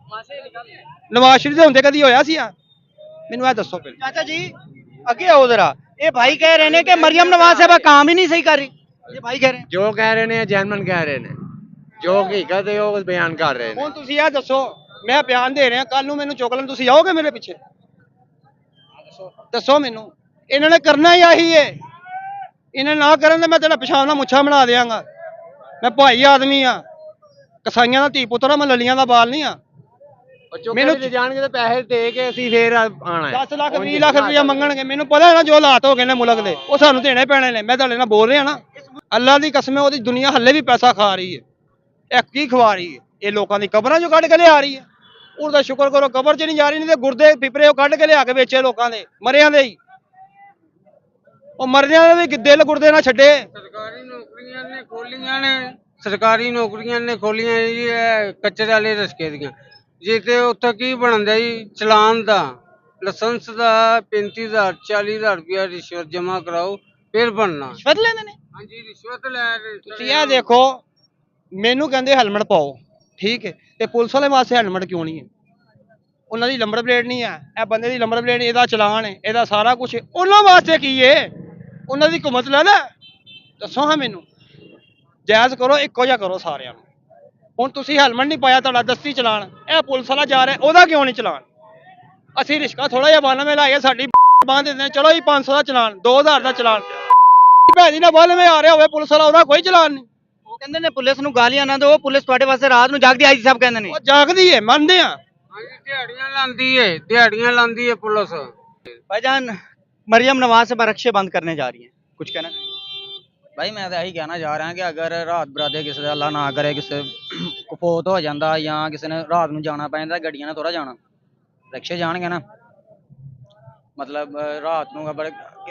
ਨਵਾਜ਼ ਸ਼ਰੀਫ ਦੇ ਹੁੰਦੇ ਕਦੀ ਹੋਇਆ ਸੀ ਆ? ਮੈਨੂੰ ਇਹ ਦੱਸੋ ਪਹਿਲਾਂ। चाचा जी आगे आओ जरा। ये भाई कह रहे हैं कि मरियम नवाज साहब काम ही नहीं सही कर रही। ये भाई कह रहे हैं। ਜੋ ਕਹਿ ਰਹੇ ਨੇ ਜੈਨਮਨ ਕਹਿ ਰਹੇ ਨੇ ਜੋ ਹਕੀਕਤ ਹੈ ਉਹ ਬਿਆਨ ਕਰ ਰਹੇ ਨੇ ਹੁਣ ਤੁਸੀਂ ਇਹ ਦੱਸੋ, ਮੈਂ ਬਿਆਨ ਦੇ ਰਿਹਾ, ਕੱਲ ਨੂੰ ਮੈਨੂੰ ਚੁੱਕ ਲੈਣ, ਤੁਸੀਂ ਆਓਗੇ ਮੇਰੇ ਪਿੱਛੇ? ਦੱਸੋ ਮੈਨੂੰ। ਇਹਨਾਂ ਨੇ ਕਰਨਾ ਹੀ ਆਹੀ ਹੈ, ਇਹਨਾਂ ਨਾ ਕਰਨ ਤੇ ਮੈਂ ਤੇਰਾ ਪਿਸ਼ਾਬ ਨਾਲ ਮੁੱਛਾਂ ਬਣਾ ਦਿਆਂਗਾ। ਮੈਂ ਭਾਈ ਆਦਮੀ ਆ, ਕਸਾਈਆਂ ਦਾ ਧੀ ਪੁੱਤਰ ਆ, ਮੈਂ ਲਲੀਆਂ ਦਾ ਬਾਲ ਨਹੀਂ ਆ। ਮੈਨੂੰ ਜਾਣਗੇ ਤੇ ਪੈਸੇ ਦੇ ਕੇ ਅਸੀਂ ਫੇਰ ਆਣਾ 10 ਲੱਖ 20 ਲੱਖ ਰੁਪਇਆ ਮੰਗਣਗੇ, ਮੈਨੂੰ ਪਤਾ ਹੈ ਨਾ ਜੋ ਹਾਲਾਤ ਹੋ ਗਏ ਨੇ ਮੁਲਕ ਦੇ, ਉਹ ਸਾਨੂੰ ਦੇਣੇ ਪੈਣੇ ਨੇ। ਮੈਂ ਤੁਹਾਡੇ ਨਾਲ ਬੋਲ ਰਿਹਾ ਨਾ, ਅੱਲਾ ਦੀ ਕਸਮ ਹੈ, ਉਹਦੀ ਦੁਨੀਆ ਹੱਲੇ ਵੀ ਪੈਸਾ ਖਾ ਰਹੀ ਹੈ। ਇਹ ਕੀ ਖਵਾ ਰਹੀ ਹੈ? ਇਹ ਲੋਕਾਂ ਦੀ ਕਬਰਾਂ ਚੋਂ ਕੱਢ ਕੇ ਲਿਆ ਰਹੀ ਹੈ। ਉਹਦਾ ਸ਼ੁਕਰ ਕਰੋ ਕਬਰ 'ਚ ਨਹੀਂ ਜਾ ਰਹੀ, ਨਹੀਂ ਤੇ ਗੁਰਦੇ ਪਿਪਰੇ ਉਹ ਕੱਢ ਕੇ ਲਿਆ ਕੇ ਵੇਚੇ ਲੋਕਾਂ ਦੇ, ਮਰਿਆਂ ਦੇ ਹੀ। ਉਹ ਮਰਦਿਆਂ ਦੇ ਵੀ ਦਿਲ ਗੁਰਦੇ ਨਾ ਛੱਡੇ। ਸਰਕਾਰੀ ਨੌਕਰੀਆਂ ਨੇ ਖੋਲੀਆਂ ਨੇ, ਸਰਕਾਰੀ ਨੌਕਰੀਆਂ ਨੇ ਖੋਲੀਆਂ ਜੀ ਇਹ ਕੱਚੇ ਵਾਲੇ ਰਸਕੇ ਦੀਆਂ। ਜਿੱਥੇ ਉੱਥੇ ਕੀ ਬਣਦਾ ਜੀ, ਚਲਾਨ ਦਾ, ਲਾਇਸੈਂਸ ਦਾ 35,000 40,000 ਰੁਪਇਆ ਰਿਸ਼ਵਤ ਜਮ੍ਹਾਂ ਕਰਾਓ ਫਿਰ ਬਣਨਾ। रिश्वत लेने ने ਹਾਂਜੀ ਰਿਸ਼ਵਤ ਲੈ ਰਹੇ। ਤੁਸੀਂ ਇਹ ਦੇਖੋ, ਮੈਨੂੰ ਕਹਿੰਦੇ ਹੈਲਮਟ ਪਾਓ, ਠੀਕ ਹੈ, ਤੇ ਪੁਲਿਸ ਵਾਲੇ ਵਾਸਤੇ ਹੈਲਮਟ ਕਿਉਂ ਨਹੀਂ ਹੈ? ਉਹਨਾਂ ਦੀ ਨੰਬਰ ਪਲੇਟ ਨਹੀਂ ਹੈ, ਇਹ ਬੰਦੇ ਦੀ ਨੰਬਰ ਪਲੇਟ, ਇਹਦਾ ਚਲਾਨ ਹੈ, ਇਹਦਾ ਸਾਰਾ ਕੁਝ, ਉਹਨਾਂ ਵਾਸਤੇ ਕੀ ਹੈ? ਉਹਨਾਂ ਦੀ ਹੁਕੂਮਤ ਲੈ ਲੈ, ਦੱਸੋ ਹਾਂ ਮੈਨੂੰ। ਜਾਇਜ਼ ਕਰੋ, ਇੱਕੋ ਜਿਹਾ ਕਰੋ ਸਾਰਿਆਂ ਨੂੰ। ਹੁਣ ਤੁਸੀਂ ਹੈਲਮਟ ਨਹੀਂ ਪਾਇਆ, ਤੁਹਾਡਾ ਦਸਤੀ ਚਲਾਨ, ਇਹ ਪੁਲਿਸ ਵਾਲਾ ਜਾ ਰਿਹਾ, ਉਹਦਾ ਕਿਉਂ ਨਹੀਂ ਚਲਾਨ? ਅਸੀਂ ਰਿਸ਼ਕਾ ਥੋੜਾ ਜਿਹਾ 92 ਲਾਈਏ, ਸਾਡੀ ਬਾਂਹ ਦਿੰਦੇ ਨੇ, ਚਲੋ ਜੀ 500 ਦਾ ਚਲਾਨ, 2000 ਦਾ ਚਲਾਨ। ਭੈਣੀ ਨਾਲ 92 ਆ ਰਿਹਾ ਹੋਵੇ ਪੁਲਿਸ ਵਾਲਾ, ਉਹਦਾ ਕੋਈ ਚਲਾਨ ਨਹੀਂ। वो कहते ने पुलिस नु गालियां ना दो, पुलिस ਤੁਹਾਡੇ ਵਾਸਤੇ ਰਾਤ ਨੂੰ ਜਾਗਦੀ ਆਈ ਸਾਹਿਬ ਕਹਿੰਦੇ ਨੇ। ਉਹ ਜਾਗਦੀ ਹੈ, ਮੰਨਦੇ ਆ। ਹਾਂਜੀ ਦਿਹਾੜੀਆਂ ਲਾਂਦੀ ਹੈ ਪੁਲਿਸ। भाईजान मरियम नवाज साहब रक्षे बंद करने जा रही है, कुछ कहना चाहेंगे? भाई मैं तो यही कहना चाह रहा कि अगर रात बराते किसी का अल्लाह ना करे किसी को फौत हो जाता या किसी ने रात में जाना पै जाता, गड्डियां ने थोड़ा जाना, रिक्शे जाणगे ना। मतलब रात ਨੂੰ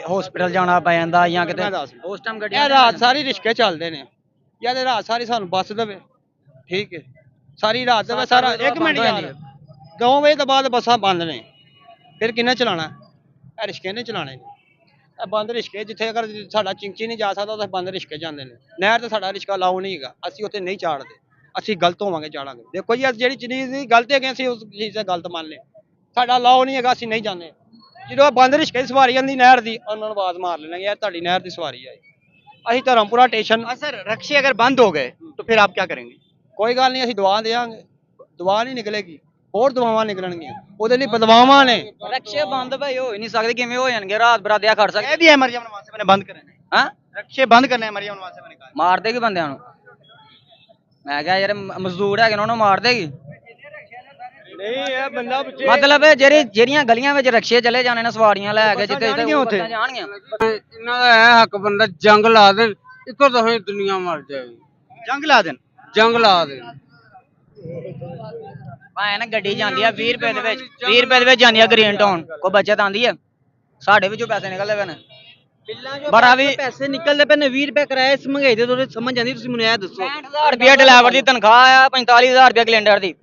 हॉस्पिटल जाना पै जाता या किते उस टाइम ਇਹ गड्डियां ਰਾਤ ਸਾਰੀ ਰਿਸ਼ਕੇ ਚੱਲਦੇ ਨੇ, ਜਾਂ ਤੇ ਰਾਤ ਸਾਰੀ ਸਾਨੂੰ ਬੱਸ ਦੇਵੇ, ਠੀਕ ਹੈ, ਸਾਰੀ ਰਾਤ ਦੇਵੇ ਸਾਰਾ। ਇੱਕ ਮਿੰਟ ਯਾਰ, 2 ਵਜੇ ਤੋਂ ਬਾਅਦ ਬੱਸਾਂ ਬੰਦ ਨੇ, ਫਿਰ ਕਿੰਨੇ ਚਲਾਣਾ? ਇਹ ਰਿਸ਼ਕੇ ਨੇ ਚਲਾਣੇ ਨੇ। ਇਹ ਬੰਦ ਰਿਸ਼ਕੇ, ਜਿੱਥੇ ਅਗਰ ਸਾਡਾ ਚਿੰਚੀ ਨਹੀਂ ਜਾ ਸਕਦਾ ਉੱਥੇ ਬੰਦ ਰਿਸ਼ਕੇ ਜਾਂਦੇ ਨੇ। ਨਹਿਰ ਤੇ ਸਾਡਾ ਰਿਸ਼ਕਾ ਲਾਉ ਨਹੀਂ ਹੈਗਾ, ਅਸੀਂ ਉੱਥੇ ਨਹੀਂ ਚਾੜਦੇ, ਅਸੀਂ ਗਲਤ ਹੋਵਾਂਗੇ ਚਾੜਾਂਗੇ। ਦੇਖੋ ਜੀ, ਜਿਹੜੀ ਚੀਜ਼ ਦੀ ਗਲਤ ਹੈਗੇ ਅਸੀਂ ਉਸ ਚੀਜ਼ ਤੇ ਗਲਤ ਮੰਨ ਲਿਆ, ਸਾਡਾ ਲਾਉ ਨਹੀਂ ਹੈਗਾ, ਅਸੀਂ ਨਹੀਂ ਜਾਂਦੇ। ਜਦੋਂ ਬੰਦ ਰਿਸ਼ਕੇ ਦੀ ਸਵਾਰੀ ਆਉਂਦੀ ਨਹਿਰ ਦੀ, ਉਹਨਾਂ ਨੂੰ ਆਵਾਜ਼ ਮਾਰ ਲੈਣਾ ਯਾਰ ਤੁਹਾਡੀ ਨਹਿਰ ਦੀ ਸਵਾਰੀ ਆਈ। ਅਸੀਂ ਧਰਮਪੁਰਾ ਸਟੇਸ਼ਨ, सर रक्षे अगर बंद हो गए तो फिर आप क्या करेंगे? ਕੋਈ ਗੱਲ ਨਹੀਂ, ਅਸੀਂ ਦੁਆ ਦੇਵਾਂਗੇ, ਦੁਆ ਨਹੀਂ ਨਿਕਲੇਗੀ, ਹੋਰ ਦੁਆਵਾਂ ਨਿਕਲਣਗੀਆਂ, ਉਹਦੇ ਲਈ ਬਦਵਾਵਾਂ ਨੇ। रक्षे बंद भाई हो ही नहीं सकते, किवें हो जाणगे? रात बरातिया खड़ सकते कह दिया है मरियम नवाज साहब ने बंद करने हैं। हां, रक्षे बंद करने हैं मरियम नवाज साहब ने कहा। मार देगी बंदियां नूं। मैं कहा यार मजदूर है कि उन्होंने मार देगी। ਨਹੀਂ ਇਹ ਬੰਦਾ मतलब ਜਿਹੜੀਆਂ ਗਲੀਆਂ ਵਿੱਚ ਰਕਸ਼ੇ ਚਲੇ ਜਾਣੇ ਨੇ ਸਵਾਰੀਆਂ ਲੈ ਕੇ, ਜਿੱਥੇ ਜਾਣਗੀਆਂ ਉੱਥੇ। ਜਾਣਗੀਆਂ। ਇਹਨਾਂ ਦਾ ਇਹ ਹੱਕ ਬੰਦਾ ਜੰਗ ਲਾ ਦੇਣ, ਇੱਕੋ ਦਫੇ ਦੁਨੀਆ ਮਰ ਜਾਏਗੀ। जंग ला देन। ਜੰਗ ਲਾ ਦੇਣ। ਭਾਵੇਂ ਨਾ ਗੱਡੀ ਜਾਂਦੀ ਆ 20 ਰੁਪਏ ਦੇ ਵਿੱਚ, 20 ਰੁਪਏ ਦੇ ਵਿੱਚ ਜਾਂਦੀ ਆ ਗ੍ਰੀਨ ਟਾਊਨ, ਕੋਈ ਬੱਚਤ ਆਂਦੀ ਆ? ਸਾਡੇ ਵਿੱਚੋਂ ਪੈਸੇ ਨਿਕਲਦੇ ਪਏ ਨੇ। ਬੜਾ ਵੀ ਪੈਸੇ ਨਿਕਲਦੇ ਪਏ ਨੇ, 20 ਰੁਪਏ ਕਿਰਾਇਆ ਇਸ ਮਹਿੰਗਾਈ ਦੇ ਦੋਰੇ ਸਮਝ ਜਾਂਦੀ, ਤੁਸੀਂ ਮੈਨੂੰ ਇਹ ਦੱਸੋ। 65,000 ਰੁਪਏ ਡਰਾਈਵਰ ਦੀ ਤਨਖਾਹ ਆ, 45,000 ਰੁਪਏ ਕੈਲੰਡਰ ਦੀ,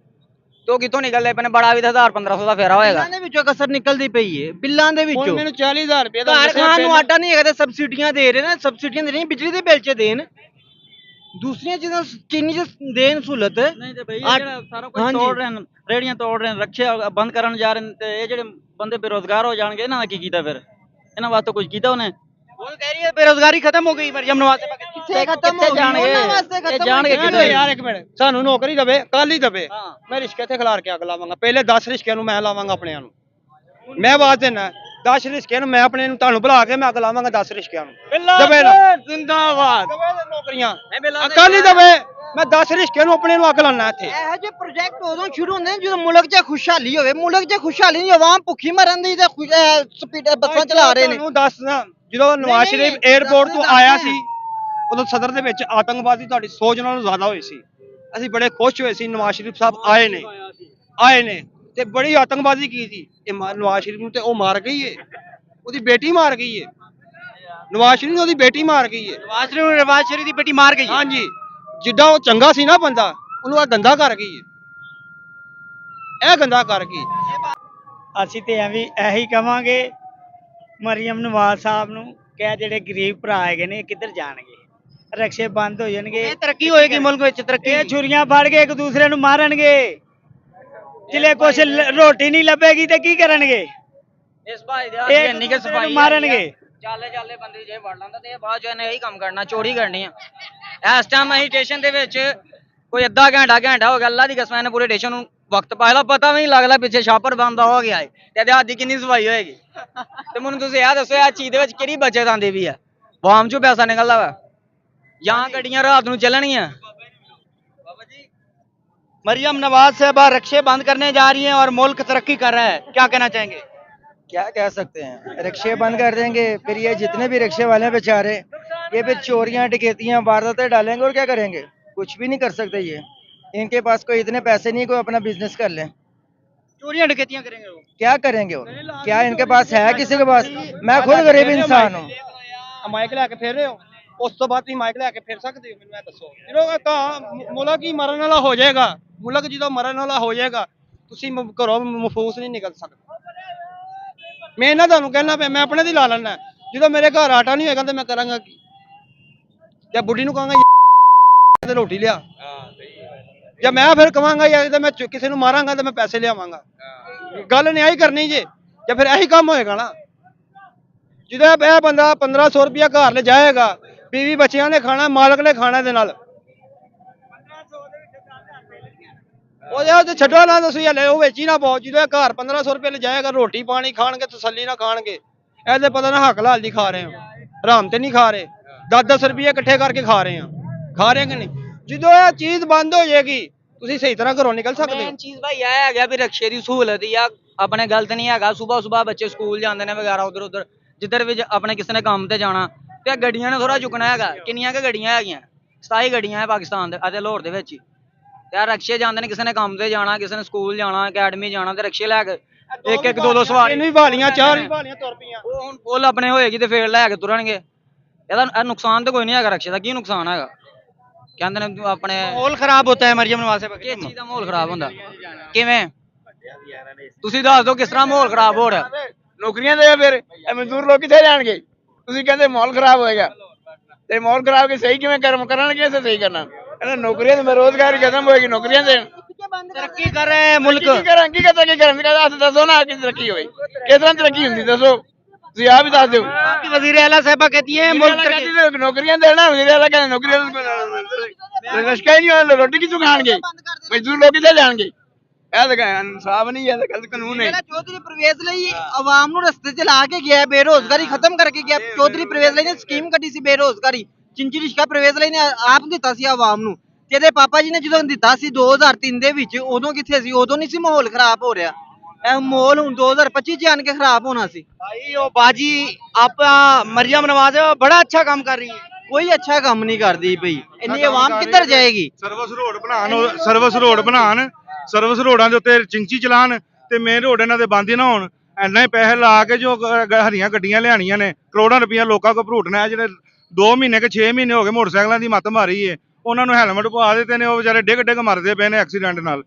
ਤੋਂ ਕਿੱਥੋਂ ਨਿਕਲਦੇ ਪਏ ਨੇ? ਬੜਾ ਵੀ 1000-1500 ਦਾ ਫੇਰਾ ਹੋਏਗਾ। ਬਿੱਲਾਂ ਦੇ ਵਿੱਚੋਂ ਕਸਰ ਨਿਕਲਦੀ ਪਈ ਹੈ, ਬਿੱਲਾਂ ਦੇ ਹੁਣ ਵਿੱਚੋਂ। ਮੈਨੂੰ 40,000 ਰੁਪਏ ਦਾ ਘਰ ਖਾਣ ਨੂੰ ਆਟਾ ਨਹੀਂ ਹੈਗਾ ਤੇ ਸਬਸਿਡੀਆਂ ਦੇ ਰਹੇ ਨੇ, ਸਬਸਿਡੀਆਂ ਦੇ ਰਹੀ ਬਿਜਲੀ ਦੇ ਬਿੱਲ 'ਚ ਦੇਣ, ਦੂਸਰੀਆਂ ਚੀਜ਼ਾਂ ਚੀਨੀ 'ਚ ਦੇਣ ਸਹੂਲਤ। ਨਹੀਂ ਤੇ ਬਈ ਜਿਹੜਾ ਸਾਰਾ ਕੁਝ ਤੋੜ ਰਹੇ ਨੇ, ਰੇੜੀਆਂ ਤੋੜ ਰਹੇ ਨੇ, ਰਕਸ਼ੇ ਬੰਦ ਕਰਨ ਜਾ ਰਹੇ ਨੇ, ਤੇ ਇਹ ਜਿਹੜੇ ਬੰਦੇ ਬੇਰੋਜ਼ਗਾਰ ਹੋ ਜਾਣਗੇ, ਇਹਨਾਂ ਦਾ ਕੀ ਕੀਤਾ ਫਿਰ? ਇਹਨਾਂ ਵਾਸਤੇ ਕੁਝ ਕੀਤਾ ਉਹਨੇ? वो कह रही है बेरोजगारी खत्म हो गई मरियम नवाज साहब की। ਕਿੱਥੇ ਜਾਣਗੇ? ਇਹ ਜਾਣਗੇ ਕਿੱਥੇ ਯਾਰ? ਇੱਕ ਮਿੰਟ, ਸਾਨੂੰ ਨੌਕਰੀ ਦਵੇ, ਕੱਲ ਹੀ ਦਵੇ। ਹਾਂ। ਮੈਂ ਰਿਸ਼ਕੇ ਤੇ ਖਿਲਾਰ ਕੇ ਅੱਗ ਲਾਵਾਂਗਾ, ਪਹਿਲੇ 10 ਰਿਸ਼ਕਿਆਂ ਨੂੰ ਮੈਂ ਲਾਵਾਂਗਾ ਆਪਣਿਆਂ ਨੂੰ, ਮੈਂ ਆਵਾਜ਼ ਦੇਣਾ 10 ਰਿਸ਼ਕਿਆਂ ਨੂੰ ਮੈਂ ਆਪਣੇ ਨੂੰ ਤੁਹਾਨੂੰ ਬੁਲਾ ਕੇ ਮੈਂ ਅੱਗ ਲਾਵਾਂਗਾ 10 ਰਿਸ਼ਕਿਆਂ ਨੂੰ। ਦਵੇ ਨਾ, जिंदाबाद। ਦਵੇ ਤੇ ਨੌਕਰੀਆਂ ਕੱਲ ਹੀ ਦਵੇ। ਮੈਂ 10 ਰਿਸ਼ਕਿਆਂ ਨੂੰ ਆਪਣੇ ਨੂੰ ਅੱਗ ਲਾਣਾ ਇੱਥੇ। ਇਹੋ ਜਿਹੇ ਪ੍ਰੋਜੈਕਟ ਉਦੋਂ ਸ਼ੁਰੂ ਹੁੰਦੇ ਨੇ ਜਦੋਂ ਮੁਲਕ 'ਚ ਖੁਸ਼ਹਾਲੀ ਹੋਵੇ। ਮੁਲਕ 'ਚ ਖੁਸ਼ਹਾਲੀ ਨਹੀਂ, ਆਵਾਮ ਭੁੱਖੀ ਮਰਨ ਦੀ ਤੇ ਸਪੀਡ ਬੱਸਾਂ ਚਲਾ ਰਹੇ ਨੇ। ਤੁਹਾਨੂੰ ਦੱਸਣਾ, ਜਦੋਂ ਨਵਾਜ਼ ਸ਼ਰੀਫ 에ਅਰਪੋਰਟ ਤੋਂ ਆਇਆ ਸੀ, ਉਦੋਂ ਸਦਰ ਦੇ ਵਿੱਚ ਆਤੰਕਵਾਦੀ ਤੁਹਾਡੀ ਸੋਚ ਨਾਲੋਂ ਜ਼ਿਆਦਾ ਹੋਈ ਸੀ। ਅਸੀਂ ਬੜੇ ਖੁਸ਼ ਹੋਏ ਸੀ ਨਵਾਜ਼ ਸ਼ਰੀਫ ਸਾਹਿਬ ਆਏ ਨੇ ਤੇ ਬੜੀ ਆਤੰਕਬਾਜ਼ੀ ਕੀਤੀ। ਇਹ ਨਵਾਜ਼ ਸ਼ਰੀਫ ਨੂੰ ਤੇ ਉਹ ਮਾਰ ਗਈ ਏ, ਉਹਦੀ ਬੇਟੀ ਮਾਰ ਗਈ ਏ। ਨਵਾਜ਼ ਸ਼ਰੀਫ ਨੂੰ ਉਹਦੀ ਬੇਟੀ ਮਾਰ ਗਈ ਏ। ਨਵਾਜ਼ ਸ਼ਰੀਫ ਦੀ ਬੇਟੀ ਮਾਰ ਗਈ। ਹਾਂਜੀ, ਜਿੱਦਾਂ ਉਹ ਚੰਗਾ ਸੀ ਨਾ ਬੰਦਾ, ਉਹਨੂੰ ਆ ਗੰਦਾ ਕਰ ਗਈ ਏ, ਇਹ ਗੰਦਾ ਕਰ ਗਈ। ਅਸੀਂ ਤੇ ਐਵੇਂ ਇਹੀ ਕਵਾਂਗੇ ਮਰੀਮ ਨਵਾਜ਼ ਸਾਹਿਬ ਨੂੰ ਕਿ ਜਿਹੜੇ ਗਰੀਬ ਭਰਾ ਹੈਗੇ ਨੇ ਕਿੱਧਰ ਜਾਣਗੇ? ਰਕਸ਼ੇ ਬੰਦ ਹੋ ਜਾਣਗੇ, ਇਹ ਤਰੱਕੀ ਹੋਏਗੀ ਮੁਲਕ ਵਿੱਚ, ਤਰੱਕੀ। ਇਹ ਛੁਰੀਆਂ ਫੜ ਕੇ ਇੱਕ ਦੂਸਰੇ ਨੂੰ ਮਾਰਨਗੇ, ਜਿਲੇ ਕੁਛ ਰੋਟੀ ਨਹੀਂ ਲੱਭੇਗੀ ਤੇ ਕੀ ਕਰਨਗੇ? ਇਸ ਭਾਈ ਦੇ ਇੱਕ ਇੰਨੀ ਕਿ ਦੂਸਰੇ ਨੂੰ ਸਫਾਈ ਮਾਰਨਗੇ। ਚੱਲਦੇ ਚੱਲਦੇ ਬੰਦੇ ਜੇ ਵੜ ਲੈਂਦਾ ਤੇ ਇਹ ਬਾਅਦ ਚ ਇਹਨੇ ਇਹੀ ਕੰਮ ਕਰਨਾ, ਚੋਰੀ ਕਰਨੀ ਆ। ਇਸ ਟਾਈਮ ਅਸੀਂ ਸਟੇਸ਼ਨ ਦੇ ਵਿੱਚ ਕੋਈ ਅੱਧਾ ਘੰਟਾ ਹੋ ਗਿਆ, ਅੱਲਾ ਦੀ ਕਸਮ ਇਹਨੇ ਪੂਰੇ ਸਟੇਸ਼ਨ ਨੂੰ ਵਕਤ ਪਾਇਆ, ਪਤਾ ਵੀ ਨਹੀਂ ਲੱਗਦਾ ਪਿੱਛੇ ਛਾਪਰ ਬੰਦ ਹੋ ਗਿਆ ਹੈ ਤੇ ਇਹਦੇ ਹੱਥ ਦੀ ਕਿੰਨੀ ਸਫਾਈ ਹੋਏਗੀ। ਤੇ ਮੈਨੂੰ ਤੁਸੀਂ ਇਹ ਦੱਸੋ ਇਹ ਚੀਜ਼ ਦੇ ਵਿੱਚ ਕਿਹੜੀ ਬਚਤ ਆਉਂਦੀ ਵੀ ਆ? ਵਾਮ ਚੋਂ ਪੈਸਾ ਨਿਕਲਦਾ ਵਾ ਜਾਂ ਗੱਡੀਆਂ ਰਾਤ ਨੂੰ ਚੱਲਣਗੀਆਂ? मरियम नवाज साहबा रिक्शे बंद करने जा रही हैं और मुल्क तरक्की कर रहा है, क्या कहना चाहेंगे? क्या कह सकते हैं, रिक्शे बंद कर देंगे फिर ये जितने भी रिक्शे वाले हैं बेचारे ये फिर चोरियां डकैतियां वारदातें डालेंगे और क्या करेंगे? कुछ भी नहीं कर सकते ये। इनके पास कोई इतने पैसे नहीं कोई अपना बिजनेस कर लें। चोरियां डकैतियां करेंगे वो? क्या करेंगे वो? क्या इनके पास है किसी के पास? मैं खुद गरीब इंसान हूँ। ਮਾਈਕ ਲੈ ਕੇ ਫੇਰ ਰਹੇ ਹੋ, ਉਸ ਤੋਂ ਬਾਅਦ ਤੁਸੀਂ ਮਾਈਕ ਲੈ ਕੇ ਫੇਰ ਸਕਦੇ ਹੋ? ਮੈਨੂੰ ਇਹ ਦੱਸੋ, ਜਦੋਂ ਮੁਲਕ ਹੀ ਮਰਨ ਵਾਲਾ ਹੋ ਜਾਏਗਾ, ਮੁਲਕ ਜਦੋਂ ਮਰਨ ਵਾਲਾ ਹੋ ਜਾਏਗਾ ਤੁਸੀਂ ਘਰੋਂ ਮਫੂਸ ਨਹੀਂ ਨਿਕਲ ਸਕਦੇ। ਮੈਂ ਇਹਨਾਂ ਤੁਹਾਨੂੰ ਕਹਿਣਾ ਪਿਆ, ਮੈਂ ਆਪਣੇ ਦੀ ਲਾ ਲੈਣਾ, ਜਦੋਂ ਮੇਰੇ ਘਰ ਆਟਾ ਨਹੀਂ ਹੋਏਗਾ ਤੇ ਮੈਂ ਕਰਾਂਗਾ ਕੀ? ਜਾਂ ਬੁੱਢੀ ਨੂੰ ਕਹਾਂਗਾ ਤੇ ਰੋਟੀ ਲਿਆ, ਜਾਂ ਮੈਂ ਫਿਰ ਕਵਾਂਗਾ ਯਾਰ ਤੇ ਮੈਂ ਕਿਸੇ ਨੂੰ ਮਾਰਾਂਗਾ ਤੇ ਮੈਂ ਪੈਸੇ ਲਿਆਵਾਂਗਾ। ਗੱਲ ਨਹੀਂ ਆਹੀ ਕਰਨੀ ਜੇ, ਜਾਂ ਫਿਰ ਇਹੀ ਕੰਮ ਹੋਏਗਾ ਨਾ। ਜਦੋਂ ਇਹ ਬੰਦਾ 1500 ਰੁਪਇਆ ਘਰ ਲੈ ਜਾਏਗਾ, ਬੀਵੀ ਬੱਚਿਆਂ ਨੇ ਖਾਣਾ, ਮਾਲਕ ਨੇ ਖਾਣਾ ਦੇ ਨਾਲ, ਉਹਦੇ ਛੱਡੋ ਨਾ ਤੁਸੀਂ, ਹਲੇ ਉਹ ਵੇਚੀ ਨਾ ਪਾਓ। ਜਦੋਂ ਇਹ ਘਰ 1500 ਰੁਪਏ ਲੈ ਜਾਏਗਾ, ਰੋਟੀ ਪਾਣੀ ਖਾਣਗੇ, ਤਸੱਲੀ ਨਾਲ ਖਾਣਗੇ। ਇਹਦੇ ਪਤਾ ਨਾ ਹੱਕ ਲਾਲ ਦੀ ਖਾ ਰਹੇ ਹੋ, ਹਰਾਮ ਤੇ ਨਹੀਂ ਖਾ ਰਹੇ। 10-10 ਰੁਪਏ ਇਕੱਠੇ ਕਰਕੇ ਖਾ ਰਹੇ ਕਿ ਨਹੀਂ? ਜਦੋਂ ਇਹ ਚੀਜ਼ ਬੰਦ ਹੋ ਜਾਏਗੀ ਤੁਸੀਂ ਸਹੀ ਤਰ੍ਹਾਂ ਘਰੋਂ ਨਿਕਲ ਸਕਦੇ ਹੋ। ਮੇਨ ਚੀਜ਼ ਭਾਈ ਇਹ ਹੈਗਾ ਵੀ ਰਿਕਸ਼ੇ ਦੀ ਸਹੂਲਤ ਹੀ ਆ, ਆਪਣੇ ਗਲਤ ਨਹੀਂ ਹੈਗਾ। ਸੁਬਾਹ ਬੱਚੇ ਸਕੂਲ ਜਾਂਦੇ ਨੇ ਵਗੈਰਾ, ਉਧਰ ਜਿੱਧਰ ਵੀ ਆਪਣੇ ਕਿਸੇ ਨੇ ਕੰਮ ਤੇ ਜਾਣਾ ਤੇ ਗੱਡੀਆਂ ਨੇ ਥੋੜਾ ਚੁੱਕਣਾ ਹੈਗਾ। ਕਿੰਨੀਆਂ ਕੁ ਗੱਡੀਆਂ ਹੈਗੀਆਂ? 27 ਗੱਡੀਆਂ ਹੈ ਪਾਕਿਸਤਾਨ ਦੇ ਅਤੇ ਲਾਹੌਰ ਦੇ ਵਿੱਚ ਹੀ। ਤੇ ਰਿਕਸ਼ੇ ਜਾਂਦੇ ਨੇ, ਕਿਸੇ ਨੇ ਕੰਮ ਤੇ ਜਾਣਾ, ਕਿਸੇ ਨੇ ਸਕੂਲ ਜਾਣਾ, ਅਕੈਡਮੀ ਜਾਣਾ, ਤੇ ਰਿਕਸ਼ੇ ਲੈ ਕੇ ਇੱਕ ਦੋ ਸਵਾਰੀ ਵੀ ਭਾਲੀਆਂ, 4 ਵੀ ਭਾਲੀਆਂ ਤੁਰ ਪਈਆਂ। ਉਹ ਹੁਣ ਫੁੱਲ ਆਪਣੇ ਹੋਏਗੀ ਤੇ ਫੇਰ ਲੈ ਕੇ ਤੁਰਨਗੇ। ਇਹਦਾ ਨੁਕਸਾਨ ਤਾਂ ਕੋਈ ਨਹੀਂ ਹੈਗਾ, ਰਿਕਸ਼ੇ ਦਾ ਕੀ ਨੁਕਸਾਨ ਹੈਗਾ? ਕਹਿੰਦੇ ਨੇ ਆਪਣੇ माहौल खराब होता है मरियम नवाज साहबा ਕਿਸ ਚੀਜ਼ ਦਾ ਮਾਹੌਲ ਖਰਾਬ ਹੁੰਦਾ? ਕਿਵੇਂ? ਤੁਸੀਂ ਦੱਸ ਦਿਓ ਕਿਸ ਤਰ੍ਹਾਂ ਮਾਹੌਲ ਖਰਾਬ ਹੋ ਰਿਹਾ? ਨੌਕਰੀਆਂ ਦੇ ਫਿਰ ਇਹ ਮਜ਼ਦੂਰ ਲੋਕ ਕਿੱਥੇ ਜਾਣਗੇ? ਤੁਸੀਂ ਕਹਿੰਦੇ ਮਾਹੌਲ ਖਰਾਬ ਹੋਏਗਾ ਤੇ ਮਾਹੌਲ ਖਰਾਬ ਕੇ ਸਹੀ ਕਿਵੇਂ ਕਰਨਗੇ? ਸਹੀ ਕਰਨਾ ਇਹਨਾਂ ਨੌਕਰੀਆਂ ਤੇ ਬੇਰੋਜ਼ਗਾਰੀ ਖਤਮ ਹੋਏਗੀ। ਨੌਕਰੀਆਂ ਦੇਣ, तरक्की कर रहे हैं मुल्क। ਕੀ ਕਰਨ ਦੱਸੋ ਨਾ, ਕੀ ਤਰੱਕੀ ਹੋਵੇ? ਕਿਸ ਤਰ੍ਹਾਂ ਤਰੱਕੀ ਹੁੰਦੀ ਦੱਸੋ, ਤੁਸੀਂ ਆਪ ਹੀ ਦੱਸ ਦਿਓ। आपकी वजीर आला साहबा कहती है मुल्क तरक्की। ਨੌਕਰੀਆਂ ਦੇਣਾ, ਕਹਿੰਦੇ ਨੌਕਰੀਆਂ ਰਸ਼ਕਾ ਹੀ ਨਹੀਂ ਹੋਇਆ, ਰੋਟੀ ਕਿੱਥੋਂ ਖਾਣਗੇ? ਮਜ਼ਦੂਰ ਲੋਕ ਕਿੱਥੇ ਜਾਣਗੇ? ਇਹ ਤਾਂ ਇਨਸਾਫ ਨਹੀਂ ਹੈ, ਗਲਤ ਕਾਨੂੰਨ ਹੈ। चौधरी परवेज ਲਈ ਆਵਾਮ ਨੂੰ ਰਸਤੇ 'ਚ ਲਾ ਕੇ ਗਿਆ, ਬੇਰੋਜ਼ਗਾਰੀ ਖਤਮ ਕਰਕੇ ਗਿਆ। ਚੌਧਰੀ परवेज ਲਈ ਨੇ ਸਕੀਮ ਕੱਢੀ ਸੀ ਬੇਰੋਜ਼ਗਾਰੀ, ਚਿੰਚੀ ਰਿਸ਼ਕਾ परवेज ਲਈ ਨੇ ਆਪ ਦਿੱਤਾ ਸੀ ਆਵਾਮ ਨੂੰ। ਤੇ ਇਹਦੇ ਪਾਪਾ ਜੀ ਨੇ ਜਦੋਂ ਦਿੱਤਾ ਸੀ 2003 ਦੇ ਵਿੱਚ, ਉਦੋਂ ਕਿੱਥੇ ਸੀ? ਉਦੋਂ ਨਹੀਂ ਸੀ ਮਾਹੌਲ ਖਰਾਬ ਹੋ ਰਿਹਾ। ਇਹ ਮਾਹੌਲ ਹੁਣ 2025 ਚ ਆਣ ਕੇ ਖਰਾਬ ਹੋਣਾ ਸੀ। ਭਾਈ ਉਹ ਬਾਜੀ ਆਪ ਮਰੀਮ ਨਵਾਜ਼ ਬੜਾ ਅੱਛਾ ਕੰਮ ਕਰ ਰਹੀ ਹੈ। ਕੋਈ ਅੱਛਾ ਕੰਮ ਨਹੀਂ ਕਰਦੀ ਪਈ, ਇੰਨੀ ਆਵਾਮ ਕਿੱਧਰ ਜਾਏਗੀ? ਸਰਵਿਸ ਰੋਡਾਂ ਦੇ ਉੱਤੇ ਚਿੰਚੀ ਚਲਾਨ ਤੇ ਮੇਨ ਰੋਡ ਇਹਨਾਂ ਦੇ ਬੰਦ ਹੀ ਨਾ ਹੋਣ। ਇੰਨਾ ਹੀ ਪੈਸੇ ਲਾ ਕੇ ਜੋ ਹਰੀਆਂ ਗੱਡੀਆਂ ਲਿਆਣੀਆਂ ਨੇ, ਕਰੋੜਾਂ ਰੁਪਈਆ ਲੋਕਾਂ ਕੋਲ ਭਰੂਟਣਾ। ਜਿਹੜੇ 2 ਮਹੀਨੇ ਕਿ 6 ਮਹੀਨੇ ਹੋ ਗਏ ਮੋਟਰਸਾਈਕਲਾਂ ਦੀ ਮੱਤ ਮਾਰੀ ਏ, ਉਹਨਾਂ ਨੂੰ ਹੈਲਮਟ ਪਵਾ ਦਿੱਤੇ ਨੇ, ਉਹ ਵਿਚਾਰੇ ਡਿੱਗ ਮਰਦੇ ਪਏ ਨੇ ਐਕਸੀਡੈਂਟ ਨਾਲ।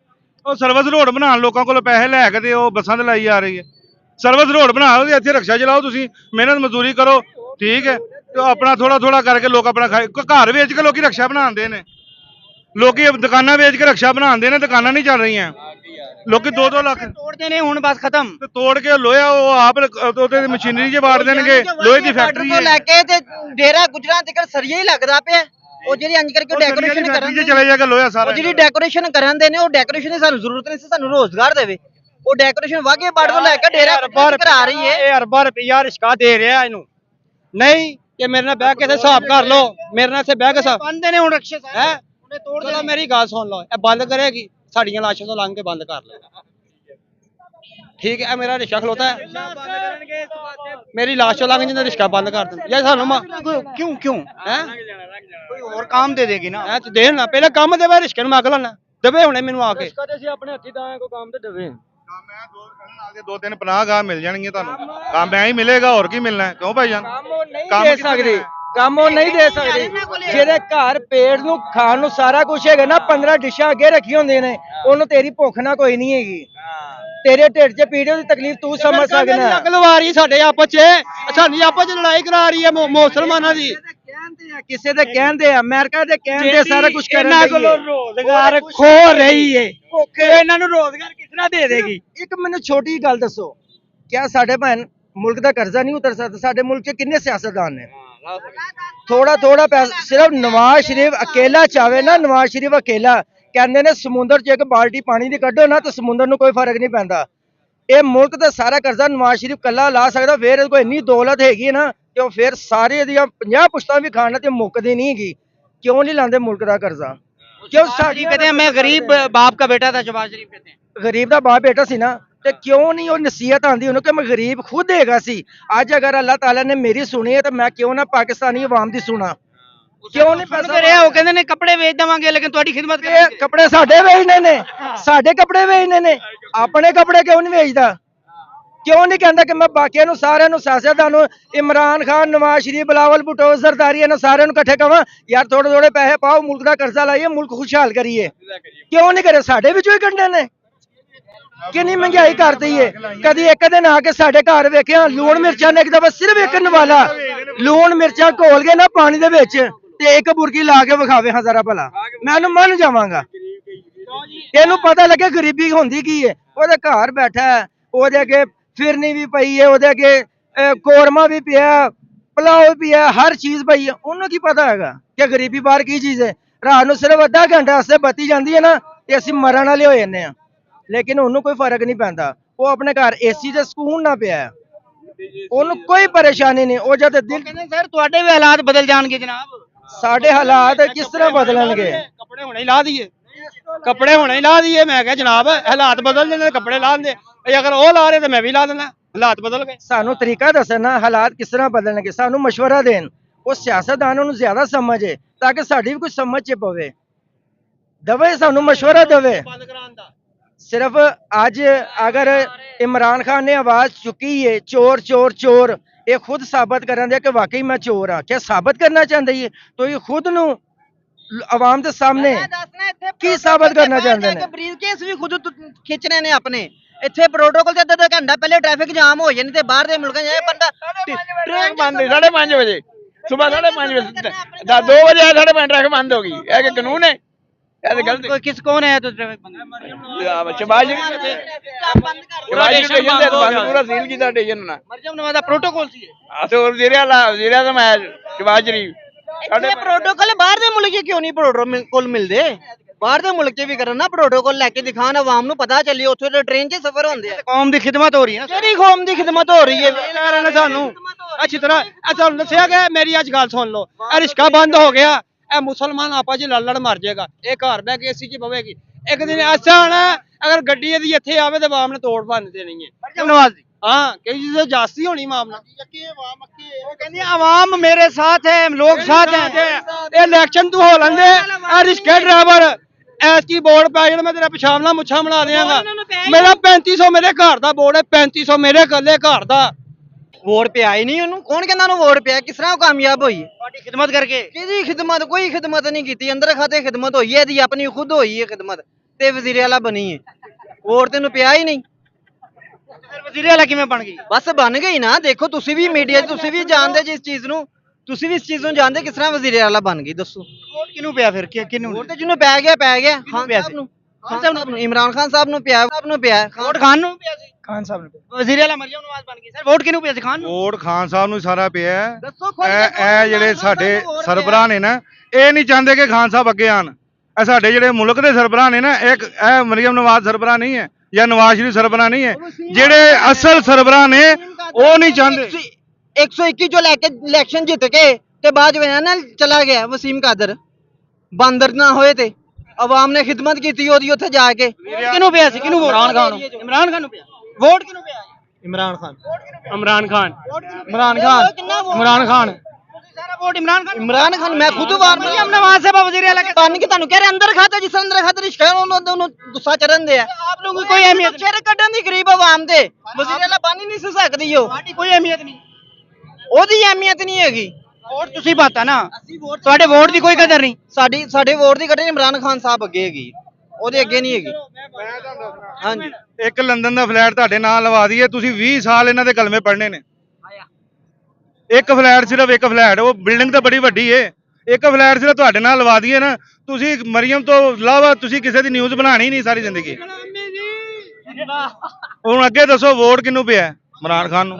ਉਹ ਸਰਵਿਸ ਰੋਡ ਬਣਾਉਣ ਲੋਕਾਂ ਕੋਲ ਪੈਸੇ ਲੈ ਕੇ ਤੇ ਉਹ ਬੱਸਾਂ ਤੇ ਲਾਈ ਜਾ ਰਹੀ ਹੈ। ਸਰਵਿਸ ਰੋਡ ਬਣਾਓ ਤੇ ਇੱਥੇ ਰਿਕਸ਼ਾ ਚਲਾਓ, ਤੁਸੀਂ ਮਿਹਨਤ ਮਜ਼ਦੂਰੀ ਕਰੋ, ਠੀਕ ਹੈ, ਤੇ ਆਪਣਾ ਥੋੜਾ ਕਰਕੇ ਲੋਕ ਆਪਣਾ ਘਰ ਵੇਚ ਕੇ ਲੋਕੀ ਰਿਕਸ਼ਾ ਬਣਾਉਂਦੇ ਨੇ, ਲੋਕੀ ਦੁਕਾਨਾਂ ਵੇਚ ਕੇ ਰਿਕਸ਼ਾ ਬਣਾਉਂਦੇ ਨੇ। ਦੁਕਾਨਾਂ ਨਹੀਂ ਚੱਲ ਰਹੀਆਂ, ਲੋਕੀ 2-2 ਲੱਖ ਤੋੜਦੇ ਨੇ ਹੁਣ ਬਸ ਖਤਮ। ਤੇ ਤੋੜ ਕੇ ਲੋਹਾ ਉਹ ਆਪ ਉਹਦੇ ਮਸ਼ੀਨਰੀ 'ਚ ਵਾੜ ਦੇਣਗੇ। ਲੋਹੇ ਦੀ ਫੈਕਟਰੀ ਤੋਂ ਲੈ ਕੇ ਤੇ ਡੇਰਾ ਗੁਜਰਾਂ ਤੱਕ ਸਰੀਆ ਹੀ ਲੱਗਦਾ ਪਿਆ। ਉਹ ਜਿਹੜੀ ਅੰਜ ਕਰਕੇ ਡੈਕੋਰੇਸ਼ਨ ਕਰਨ ਦੇ ਚਲੇ ਜਾਏਗਾ ਲੋਹਾ ਸਾਰਾ। ਉਹ ਜਿਹੜੀ ਡੈਕੋਰੇਸ਼ਨ ਕਰਨ ਦੇ ਨੇ, ਉਹ ਡੈਕੋਰੇਸ਼ਨ ਦੀ ਸਾਨੂੰ ਜ਼ਰੂਰਤ ਨਹੀਂ ਸੀ, ਸਾਨੂੰ ਰੋਜ਼ਗਾਰ ਦੇਵੇ। ਉਹ ਡੈਕੋਰੇਸ਼ਨ ਵਾਗੇ ਬਾੜ ਤੋਂ ਲੈ ਕੇ ਡੇਰਾ ਕਰਾ ਰਹੀ ਹੈ। ਇਹ ਅਰਬਾਂ ਰੁਪਈਆ ਰਿਸ਼ਕਾ ਦੇ ਰਿਹਾ ਇਹਨੂੰ। ਨਹੀਂ ਕਿ ਮੇਰੇ ਨਾਲ ਬਹਿ ਕੇ ਹਿਸਾਬ ਕਰ ਲਓ, ਮੇਰੇ ਨਾਲ ਇੱਥੇ ਬਹਿ ਕੇ ਹਿਸਾਬ ਬੰਦੇ ਨੇ ਹੁਣ ਰਕਸ਼ੇ ਹੈ। ਚਲੋ ਮੇਰੀ ਗੱਲ ਸੁਣ ਲਓ, ਇਹ ਬੰਦ ਕਰੇਗੀ, ਸਾਡੀਆਂ ਲਾਸ਼ਾਂ ਤੋਂ ਲੰਘ ਕੇ ਬੰਦ ਕਰ ਲਓ, ਠੀਕ ਹੈ? ਮੇਰਾ ਰਿਸ਼ਕਾ ਖਲੋਤਾ ਹੈ, ਮੇਰੀ ਲਾਸ਼ ਤੋਂ ਲੰਘ ਜਿੰਦਾ ਰਿਸ਼ਕਾ ਬੰਦ ਕਰ ਦੇਣ ਜਾਂ ਸਾਨੂੰ क्यों ਹੈ कोई और काम दे देगी ना। ਤੇ ਦੇਣ ਨਾ, ਪਹਿਲਾਂ ਕੰਮ ਦੇਵੇ, ਰਿਸ਼ਕੇ ਨੂੰ ਮੰਗ ਲੈਣਾ, ਦੇਵੇ ਹੁਣੇ ਮੈਨੂੰ ਆ ਕੇ। ਅਸੀਂ ਆਪਣੇ ਹੱਥੀ ਦਾਂਗੇ, ਕੋਈ ਕੰਮ ਤੇ ਦੇਵੇ। ਮੈਂ 2-3 ਪਨਾਹਗਾਹ ਮਿਲ ਜਾਣਗੇ ਤੁਹਾਨੂੰ, ਕੰਮ ਐ ਹੀ ਮਿਲੇਗਾ, ਹੋਰ ਕੀ ਮਿਲਣਾ? ਕਿਉਂ ਭਾਈ ਜਾਨ? ਕੰਮ ਦੇ ਸਕਦੇ, ਕੰਮ ਉਹ ਨਹੀਂ ਦੇ ਸਕਦੇ। ਜਿਹਦੇ ਘਰ ਪੇਟ ਨੂੰ ਖਾਣ ਨੂੰ ਸਾਰਾ ਕੁਝ ਹੈਗਾ ਨਾ, 15 ਡਿਸ਼ਾਂ ਅੱਗੇ ਰੱਖੀ ਹੁੰਦੀਆਂ ਨੇ, ਉਹਨੂੰ ਤੇਰੀ ਭੁੱਖ ਨਾ ਕੋਈ ਨਹੀਂ ਹੈਗੀ। ਤੇਰੇ ਢਿੱਡ 'ਚ ਪੀੜ ਦੀ ਤਕਲੀਫ ਤੂੰ ਸਮਝ ਸਕਦਾ। ਅੱਗ ਲਵਾ ਰਹੀ ਸਾਡੇ ਆਪਸ 'ਚ, ਸਾਡੀ ਆਪਸ 'ਚ ਲੜਾਈ ਕਰਾ ਰਹੀ ਹੈ ਮੁਸਲਮਾਨਾਂ ਦੀ। ਕਿਸੇ ਦੇ ਕਹਿੰਦੇ ਆ, ਅਮਰੀਕਾ ਦੇ ਕਹਿੰਦੇ ਸਾਰਾ ਕੁਝ ਕਰਨ ਇਹਨਾਂ ਕੋਲੋਂ ਰੋਜ਼ਗਾਰ ਖੋ ਰਹੀ ਏ, ਇਹਨਾਂ ਨੂੰ ਰੋਜ਼ਗਾਰ ਕਿਸ ਤਰ੍ਹਾਂ ਦੇ ਦੇਗੀ? ਇੱਕ ਮੈਨੂੰ ਛੋਟੀ ਗੱਲ ਦੱਸੋ, ਕਿਆ ਸਾਡੇ ਭੈਣ ਮੁਲਕ ਦਾ ਕਰਜ਼ਾ ਨਹੀਂ ਉਤਰ ਸਕਦਾ। ਸਾਡੇ ਮੁਲਕ 'ਚ ਕਿੰਨੇ ਸਿਆਸਤਦਾਨ ਨੇ, ਥੋੜਾ ਥੋੜਾ ਪੈਸਾ ਸਿਰਫ ਨਵਾਜ਼ ਸ਼ਰੀਫ ਅਕੇਲਾ ਚਾਵੇ ਨਾ, ਨਵਾਜ਼ ਸ਼ਰੀਫ ਅਕੇਲਾ ਕਹਿੰਦੇ ਨੇ ਸਮੁੰਦਰ 'ਚ ਇੱਕ ਬਾਲਟੀ ਪਾਣੀ ਦੀ ਕੱਢੋ ਨਾ ਤਾਂ ਸਮੁੰਦਰ ਨੂੰ ਕੋਈ ਫਰਕ ਨਹੀਂ ਪੈਂਦਾ। ਇਹ ਮੁਲਕ ਦਾ ਸਾਰਾ ਕਰਜ਼ਾ ਨਵਾਜ਼ ਸ਼ਰੀਫ ਕੱਲਾ ਲਾ ਸਕਦਾ। ਫਿਰ ਕੋਈ ਇੰਨੀ ਦੌਲਤ ਹੈਗੀ ਨਾ ਕਿ ਉਹ ਫਿਰ ਸਾਰੇ ਦੀਆਂ 50 ਪੁਸ਼ਤਾਂ ਵੀ ਖਾਣ ਤੇ ਮੁੱਕਦੀ ਨਹੀਂ ਹੈਗੀ। क्यों नहीं लाते मुल्क का कर्जा? क्यों कहते हैं मैं गरीब बाप का बेटा था, शहबाज शरीफ कहते हैं गरीब का बाप बेटा सी ना, ते क्यों नहीं वो नसीहत आंदी उन्हें कि मैं गरीब खुद हैगा सी। अज अगर अल्लाह ताला ने मेरी सुनी है तो मैं क्यों ना पाकिस्तानी अवाम दी सुना? क्यों नहीं पैसा रहा? वो कहते ने कपड़े बेच देवांगे लेकिन तुम्हारी खिदमत करेंगे। कपड़े साडे बेचने ने, साडे कपड़े बेचने ने, अपने कपड़े क्यों नहीं बेचदा? क्यों नहीं कहता कि मैं बाकियां नूं सारियां नूं सियासतदानां नूं इमरान खान, नवाज शरीफ, बिलावल भुट्टो, जरदारी इन्हां सारियां नूं इकट्ठे कवां यार थोड़े थोड़े पैसे पाओ, मुल्क दा कर्जा लाइए, मुल्क खुशहाल करिए। क्यों नहीं करे? साडे विचों ही कड्ढे ने। किन्नी महंगाई करती है। कदी एक दिन आके साडे घर वेखिया लूण मिर्चां ने एक दफा सिर्फ विकण वाला लूण मिर्चां घोल के ना पानी दे विच ते एक बुरकी ला के विखावे हाँ जरा भला, मैं उन्हें मन जावांगा। इहनूं पता लगे गरीबी हुंदी की है। ओहदे घर बैठा है, ओहदे अगे फिरनी भी पई है, ओहदे अगे कोरमा भी पिया, पुलाव भी पिया, हर चीज पई है। उन्होंने की पता हैगा कि गरीबी बाहर की चीज है? रात को सिर्फ अद्धा घंटा वास्ते बत्ती जाती है ना ते असीं मरण वाले हो जाने आ, लेकिन उन्होंने कोई फर्क नहीं पैंदा। वो अपने घर एसी ते सुकून ना पिया, उन्होंने कोई परेशानी नहीं। वो जद दिल सर तुहाडे भी हालात बदल जाणगे जनाब। साडे हालात किस तरह बदलणगे? कपड़े हुणे ही ला दिए, कपड़े हुणे ही ला दिए। मैं क्या जनाब हालात बदल देने, कपड़े ला दे, अगर वो ला रहे तो मैं भी ला देना। हालात बदल गए। सानू तरीका दसन ना हालात किस तरह बदलणगे, सानू मशवरा देन। वो सियासतदानों नूं ज्यादा समझ है ताकि साडी भी कुछ समझ च पवे, दवे सानू मशवरा दवे। सिर्फ अज अगर इमरान खान ने आवाज चुकी है चोर चोर चोर, ये खुद साबित करन दे कि वाकई मैं चोर हाँ, क्या साबित करना चाहते हैं? तो ये खुद नू आवाम के सामने की साबित करना चाहते हैं? ब्रीफकेस भी खुद खिंच रहे हैं अपने ਇੱਥੇ ਪ੍ਰੋਟੋਕਾਲ ਤੇ ਅੱਧਾ ਘੰਟਾ ਪਹਿਲੇ ਟ੍ਰੈਫਿਕ ਜਾਮ ਹੋ ਜਾਂਦੀ ਤੇ ਬਾਹਰ ਦੇ ਮੁਲਕਾਂ ਜਾਏ ਬੰਦਾ ट्रैक बंद है 5:30 बजे, सुबह 5:30 बजे 2 बजे 5:30 ट्रैक बंद होगी। ये क्या कानून है? ये तो गलत है। किस कौन है तो ट्रैफिक बंद? शहबाज पूरा सील किया स्टेशन ना। मरियम नवाज दा प्रोटोकाल सी तो वजीर आज़म है शहबाज शरीफ। ਇਹ ਪ੍ਰੋਟੋਕਾਲ ਬਾਹਰ ਦੇ ਮੁਲਕ 'ਚ ਕਿਉਂ ਨਹੀਂ ਪ੍ਰੋਟੋਕਾਲ ਮਿਲਦੇ? ਬਾਹਰ ਦੇ ਮੁਲਕ 'ਚ ਵੀ ਕਰਨ ਨਾ ਪ੍ਰੋਟੋਕਾਲ ਲੈ ਕੇ ਦਿਖਾਣ, ਆਵਾਮ ਨੂੰ ਪਤਾ ਚੱਲੇ ਉੱਥੇ ਤੇ ਟ੍ਰੇਨ 'ਚ ਸਫ਼ਰ ਹੁੰਦੇ ਆ। ਕੌਮ ਦੀ ਖਿਦਮਤ ਹੋ ਰਹੀ ਹੈ। ਕਿਹੜੀ ਕੌਮ ਦੀ ਖਿਦਮਤ ਹੋ ਰਹੀ ਹੈ? ਇਹਨਾਂ ਨੇ ਸਾਨੂੰ ਅੱਛੀ ਤਰ੍ਹਾਂ ਤੁਹਾਨੂੰ ਦੱਸਿਆ ਕਿ ਮੇਰੀ ਅੱਜ ਗੱਲ ਸੁਣ ਲਓ, ਇਹ ਰਿਸ਼ਕਾ ਬੰਦ ਹੋ ਗਿਆ, ਇਹ ਮੁਸਲਮਾਨ ਆਪਸ ਚ ਲੜ ਮਾਰ ਜਾਏਗਾ, ਇਹ ਘਰ ਬਹਿ ਕੇ ਏਸੀ ਚ ਪਵੇਗੀ। ਇੱਕ ਦਿਨ ਐਸਾ ਹੋਣਾ ਅਗਰ ਗੱਡੀ ਇਹਦੀ ਇੱਥੇ ਆਵੇ ਤੇ ਆਵਾਮ ਨੇ ਤੋੜ ਭੰਨ ਦੇਣੀ ਹੈ। ਨਵਾਜ਼ हाँ कई चीजें जास्ती होनी मामला। आवाम मेरे साथ है, लोग साथ हैं। इलेक्शन तू हो लेंदे रिश्के ड्राइवर ऐसी बोर्ड पै जाना, मैं तेरा पिछावना मुछा बना देंगा। मेरा 3500 मेरे घर दा बोर्ड है, 3500 मेरे कल्ले घर दा। वोट पे आई नहीं ਉਹਨੂੰ ਕੌਣ ਕਹਿੰਦਾ ਉਹਨੂੰ ਵੋਟ ਪਿਆ? ਕਿਸ ਤਰ੍ਹਾਂ ਕਾਮਯਾਬ ਹੋਈ? ਤੁਹਾਡੀ ਖਿਦਮਤ ਕਰਕੇ। ਕਿਹਦੀ ਖਿਦਮਤ? ਕੋਈ ਖਿਦਮਤ ਨਹੀਂ ਕੀਤੀ। ਅੰਦਰ ਖਾਤੇ ਖਿਦਮਤ ਹੋਈ ਹੈ ਇਹਦੀ, ਆਪਣੀ ਖੁਦ ਹੋਈ ਹੈ ਖਿਦਮਤ ਤੇ ਵਜ਼ੀਰ ਆਲਾ ਬਣੀ ਹੈ। ਵੋਟ ਤੈਨੂੰ ਪਿਆ ਹੀ ਨਹੀਂ। ਵਜ਼ੀਰ ਆਲਾ ਕਿਵੇਂ ਬਣ ਗਈ? ਬਸ ਬਣ ਗਈ ਨਾ। ਦੇਖੋ ਤੁਸੀਂ ਵੀ ਮੀਡੀਆ 'ਚ ਤੁਸੀਂ ਵੀ ਜਾਣਦੇ ਜਿਸ ਚੀਜ਼ ਨੂੰ, ਤੁਸੀਂ ਵੀ ਇਸ ਚੀਜ਼ ਨੂੰ ਜਾਣਦੇ ਕਿਸ ਤਰ੍ਹਾਂ ਵਜ਼ੀਰ ਆਲਾ ਬਣ ਗਈ। ਦੱਸੋ ਵੋਟ ਕਿਹਨੂੰ ਪਿਆ ਫਿਰ? ਕਿਹਨੂੰ? ਵੋਟ ਤੇ ਜਿਹਨੂੰ ਪੈ ਗਿਆ ਪੈ ਗਿਆ। ਖਾਨ ਸਾਹਿਬ ਨੂੰ, ਖਾਨ ਸਾਹਿਬ ਨੂੰ, ਇਮਰਾਨ ਖਾਨ ਸਾਹਿਬ ਨੂੰ ਪਿਆ, ਸਾਹਿਬ ਨੂੰ ਪਿਆ। ਵੋਟ ਖਾਨ ਨੂੰ ਪਿਆ ਸੀ? ਖਾਨ ਸਾਹਿਬ ਨੂੰ। ਵਜ਼ੀਰ ਆਲਾ ਮਰੀਮ ਨਵਾਜ਼ ਬਣ ਗਈ। ਸਰ ਵੋਟ ਕਿਹਨੂੰ ਪਿਆ ਸੀ? ਖਾਨ ਨੂੰ? ਵੋਟ ਖਾਨ ਸਾਹਿਬ ਨੂੰ ਸਾਰਾ ਪਿਆ ਹੈ। ਦੱਸੋ ਇਹ ਜਿਹੜੇ ਸਾਡੇ ਸਰਬਰਾਹ ਨੇ ਨਾ, ਇਹ ਨਹੀਂ ਚਾਹੁੰਦੇ ਕਿ ਖਾਨ ਸਾਹਿਬ ਅੱਗੇ ਆਣ। ਇਹ ਸਾਡੇ ਜਿਹੜੇ ਮੁਲਕ ਦੇ ਸਰਬਰਾਹ ਨੇ ਨਾ, ਇਹ ਮਰੀਮ ਨਵਾਜ਼ ਸਰਬਰਾਹ ਨਹੀਂ ਹੈ ਜਾਂ ਨਵਾਜ਼ ਸ਼ਰੀਫ ਸਰਬਰਾਹ ਨਹੀਂ ਹੈ। ਜਿਹੜੇ ਅਸਲ ਸਰਬਰਾਹ ਨੇ ਉਹ ਨਹੀਂ ਚਾਹੁੰਦੇ। 121 ਜੋ ਲੈ ਕੇ ਇਲੈਕਸ਼ਨ ਜਿੱਤ ਕੇ ਤੇ ਬਾਅਦ ਵਿੱਚ ਨਾਲ ਚਲਾ ਗਿਆ ਵਸੀਮ ਕਾਦਰ, ਬਾਂਦਰ ਨਾ ਹੋਏ ਤੇ ਆਵਾਮ ਨੇ ਖਿਦਮਤ ਕੀਤੀ ਉਹਦੀ ਉੱਥੇ ਜਾ ਕੇ। ਕਿਹਨੂੰ ਪਿਆ ਸੀ? ਕਿਹਨੂੰ? ਇਮਰਾਨ ਖਾਨ ਨੂੰ। ਇਮਰਾਨ ਖਾਨ ਨੂੰ ਪਿਆ। ਵੋਟ ਕਿਹਨੂੰ ਪਿਆ? इमरान खान, इमरान खान, इमरान खान। सारा वोट इमरान खान। इमरान खान मैं खुद वार मरियम नवाज साहब वजीर आला के ਤੁਹਾਨੂੰ ਕਿ ਤੁਹਾਨੂੰ ਕਹਿ ਰਹੇ ਅੰਦਰ ਖਾਤੇ ਜਿਸ ਅੰਦਰ ਖਾਤੇ ਰਿਸ਼ਕਾ ਉਹਨੂੰ ਗੁੱਸਾ ਚੜਨ ਦੇ ਆ। ਆਪ ਲੋਗੋਂ ਕੋਈ ਅਹਿਮੀਅਤ ਚਿਹਰੇ ਕੱਢਣ ਦੀ ਗਰੀਬ ਆਵਾਮ ਦੇ ਵਜ਼ੀਰ ਆਲਾ ਬਣ ਹੀ ਨਹੀਂ ਸੀ ਸਕਦੀ। ਉਹ ਸਾਡੀ ਕੋਈ ਅਹਿਮੀਅਤ ਨਹੀਂ, ਉਹਦੀ ਅਹਿਮੀਅਤ ਨਹੀਂ ਹੈਗੀ। ਵੋਟ ਤੁਸੀਂ ਪਾਤਾ ਨਾ, ਤੁਹਾਡੇ ਵੋਟ ਦੀ ਕੋਈ ਕਦਰ ਨਹੀਂ। ਸਾਡੇ ਵੋਟ ਦੀ ਕਦਰ ਇਮਰਾਨ ਖਾਨ ਸਾਹਿਬ ਅੱਗੇ ਹੈਗੀ, ਉਹਦੇ ਅੱਗੇ ਨਹੀਂ ਹੈਗੀ। ਹਾਂਜੀ ਇੱਕ ਲੰਡਨ ਦਾ ਫਲੈਟ ਤੁਹਾਡੇ ਨਾਂ ਲਵਾ ਦਈਏ, ਤੁਸੀਂ 20 ਸਾਲ ਇਹਨਾਂ ਦੇ ਕਲਮੇ ਪੜ੍ਹਨੇ ਨੇ। ਇੱਕ ਫਲੈਟ, ਸਿਰਫ ਇੱਕ ਫਲੈਟ, ਉਹ ਬਿਲਡਿੰਗ ਤਾਂ ਬੜੀ ਵੱਡੀ ਏ, ਇੱਕ ਫਲੈਟ ਸਿਰਫ ਤੁਹਾਡੇ ਨਾਲ ਲਵਾ ਦਈਏ ਨਾ, ਤੁਸੀਂ ਮਰੀਮ ਤੋਂ ਇਲਾਵਾ ਤੁਸੀਂ ਕਿਸੇ ਦੀ ਨਿਊਜ਼ ਬਣਾਣੀ ਨਹੀਂ ਸਾਰੀ ਜ਼ਿੰਦਗੀ। ਹੁਣ ਅੱਗੇ ਦੱਸੋ ਵੋਟ ਕਿਹਨੂੰ ਪਿਆ? ਇਮਰਾਨ ਖਾਨ ਨੂੰ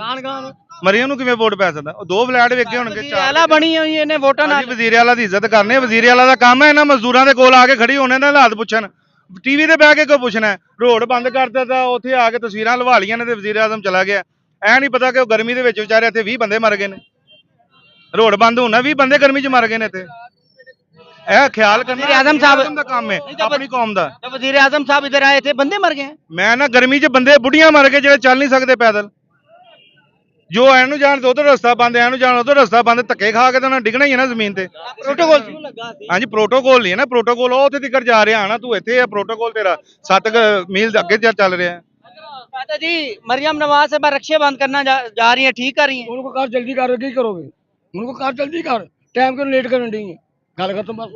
ਮਰੀਮ ਨੂੰ ਕਿਵੇਂ ਵੋਟ ਪੈ ਸਕਦਾ? ਉਹ 2 ਫਲੈਟ ਵੇਖੇ ਹੋਣਗੇ, ਵਜ਼ੀਰ ਆਲਾ ਬਣੀ ਹੋਈ ਇਹਨੇ ਵੋਟਾਂ ਨਾਲ। ਵਜ਼ੀਰ ਆਲਾ ਦੀ ਇੱਜ਼ਤ ਕਰਨੇ, ਵਜ਼ੀਰ ਆਲਾ ਦਾ ਕੰਮ ਹੈ ਇਹਨਾਂ ਮਜ਼ਦੂਰਾਂ ਦੇ ਕੋਲ ਆ ਕੇ ਖੜੀ ਹੋਣੇ, ਇਹਨਾਂ ਦੇ ਹਾਲਾਤ ਪੁੱਛਣ। ਟੀਵੀ ਤੇ ਬਹਿ ਕੇ ਕਿਉਂ ਪੁੱਛਣਾ? ਰੋਡ ਬੰਦ ਕਰ ਦਿੱਤਾ, ਉੱਥੇ ਆ ਕੇ ਤਸਵੀਰਾਂ ਲਵਾ ਲਈਆਂ ਨੇ ਤੇ ਵਜ਼ੀਰ ਆਜ਼ਮ ਚਲਾ ਗਿਆ। ਐ ਨਹੀਂ ਪਤਾ ਕਿ ਉਹ ਗਰਮੀ ਦੇ ਵਿੱਚ ਵਿਚਾਰੇ ਇੱਥੇ 20 ਬੰਦੇ ਮਰ ਗਏ ਨੇ। ਰੋਡ ਬੰਦ ਹੋਣਾ, 20 ਬੰਦੇ ਗਰਮੀ 'ਚ ਮਰ ਗਏ ਨੇ ਇੱਥੇ। ਇਹ ਖਿਆਲ ਕਰਨਾ आजम साहब ਦਾ ਕੰਮ ਹੈ ਆਪਣੀ ਕੌਮ ਦਾ। जब वजीर आजम साहब इधर आए थे बंदे मर गए हैं। ਮੈਂ ਨਾ ਗਰਮੀ 'ਚ ਬੰਦੇ ਬੁੱਢੀਆਂ ਮਰ ਗਏ ਜਿਹੜੇ ਚੱਲ ਨਹੀਂ ਸਕਦੇ ਪੈਦਲ। ਜੋ ਐਨੂੰ ਜਾਣ ਤੇ ਉਧਰ ਰਸਤਾ ਬੰਦ, ਐਨੂੰ ਜਾਣ ਉਧਰ ਰਸਤਾ ਬੰਦ, ਧੱਕੇ ਖਾ ਕੇ ਤਾਂ ਉਹਨਾਂ ਡਿੱਗਣਾ ਹੀ ਹੈ ਨਾ ਜ਼ਮੀਨ ਤੇ। प्रोटोकॉल ਹਾਂਜੀ ਪ੍ਰੋਟੋਕੋਲ ਨਹੀਂ ਹੈ ਨਾ, ਪ੍ਰੋਟੋਕੋਲ ਉਹ ਉੱਥੇ ਤੱਕ ਜਾ ਰਿਹਾ ਨਾ, ਤੂੰ ਇੱਥੇ ਆ, ਪ੍ਰੋਟੋਕੋਲ ਤੇਰਾ 7 ਮੀਲ ਅੱਗੇ ਚੱਲ ਰਿਹਾ। कहता जी मरियम नवाज साहब रक्षे बंद करना जा रही है, ठीक कर रही है। उनको कार जल्दी करो, की करोगे? उनको कार जल्दी कर, टाइम क्यों लेट करने देंगे? गल खत्म बस।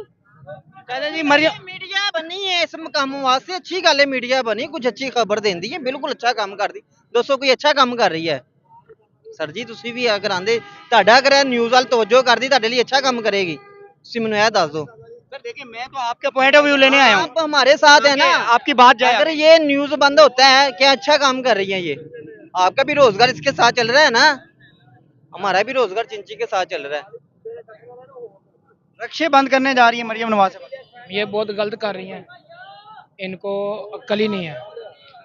कहता जी मरियम ਮੀਡੀਆ ਬਣੀ ਹੈ ਇਸ ਕੰਮ ਵਾਸਤੇ, ਅੱਛੀ ਗੱਲ ਹੈ ਮੀਡੀਆ ਬਣੀ, ਕੁਝ ਅੱਛੀ ਖਬਰ ਦਿੰਦੀ ਹੈ, ਬਿਲਕੁਲ ਅੱਛਾ ਕੰਮ ਕਰਦੀ। ਦੱਸੋ ਕੋਈ ਅੱਛਾ ਕੰਮ ਕਰ ਰਹੀ ਹੈ? ਸਰ ਜੀ ਤੁਸੀਂ ਵੀ ਅਗਰ ਆਂਦੇ, ਤੁਹਾਡਾ ਅਗਰ ਨਿਊਜ਼ ਵੱਲ ਤਵੱਜੋ ਕਰਦੀ, ਤੁਹਾਡੇ ਲਈ ਅੱਛਾ ਕੰਮ ਕਰੇਗੀ। ਤੁਸੀਂ ਮੈਨੂੰ ਇਹ ਦੱਸ ਦਿਓ। सर देखिए मैं तो आपके पॉइंट ऑफ व्यू लेने आया हूँ, आप हमारे साथ है ना, आपकी बात जाए। अगर ये न्यूज बंद होता है, क्या अच्छा काम कर रही है ये? आपका भी रोजगार इसके साथ चल रहा है ना, हमारा भी रोजगार चिंची के साथ चल रहा है। रक्षे बंद करने जा रही है मरियम नवाज साहब। ये बहुत गलत कर रही हैं, इनको अक्ल ही नहीं है।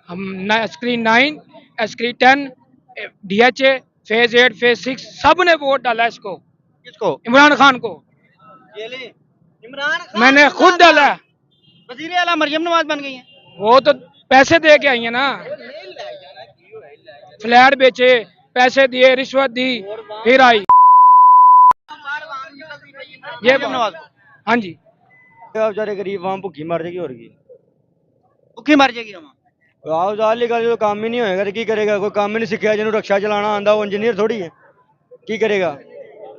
हम screen 9, screen 10, DHA, phase 8, phase 6 सब ने वोट डाला इसको, किसको? इमरान खान को। ये ले इमरान खान मैंने खुद डाला। वजीर आला मरियम नवाज बन गई है। वो तो पैसे दे के आई है ना, फ्लैट बेचे, पैसे दिए, रिश्वत दी, फिर आई ये मरियम नवाज हाँ जी। बेचारे गरीब वहाँ भुखी मर जाएगी और की। भुखी मर जाएगी हम। ਆਹ ਜ਼ਾਲੀ ਗੱਲ, ਜਦੋਂ ਕੰਮ ਹੀ ਨਹੀਂ ਹੋਏਗਾ ਤੇ ਕੀ ਕਰੇਗਾ? ਕੋਈ ਕੰਮ ਹੀ ਨਹੀਂ ਸਿੱਖਿਆ, ਜਿਹਨੂੰ ਰਕਸ਼ਾ ਚਲਾਉਣਾ ਆਂਦਾ ਉਹ ਇੰਜੀਨੀਅਰ ਥੋੜੀ ਹੈ, ਕੀ ਕਰੇਗਾ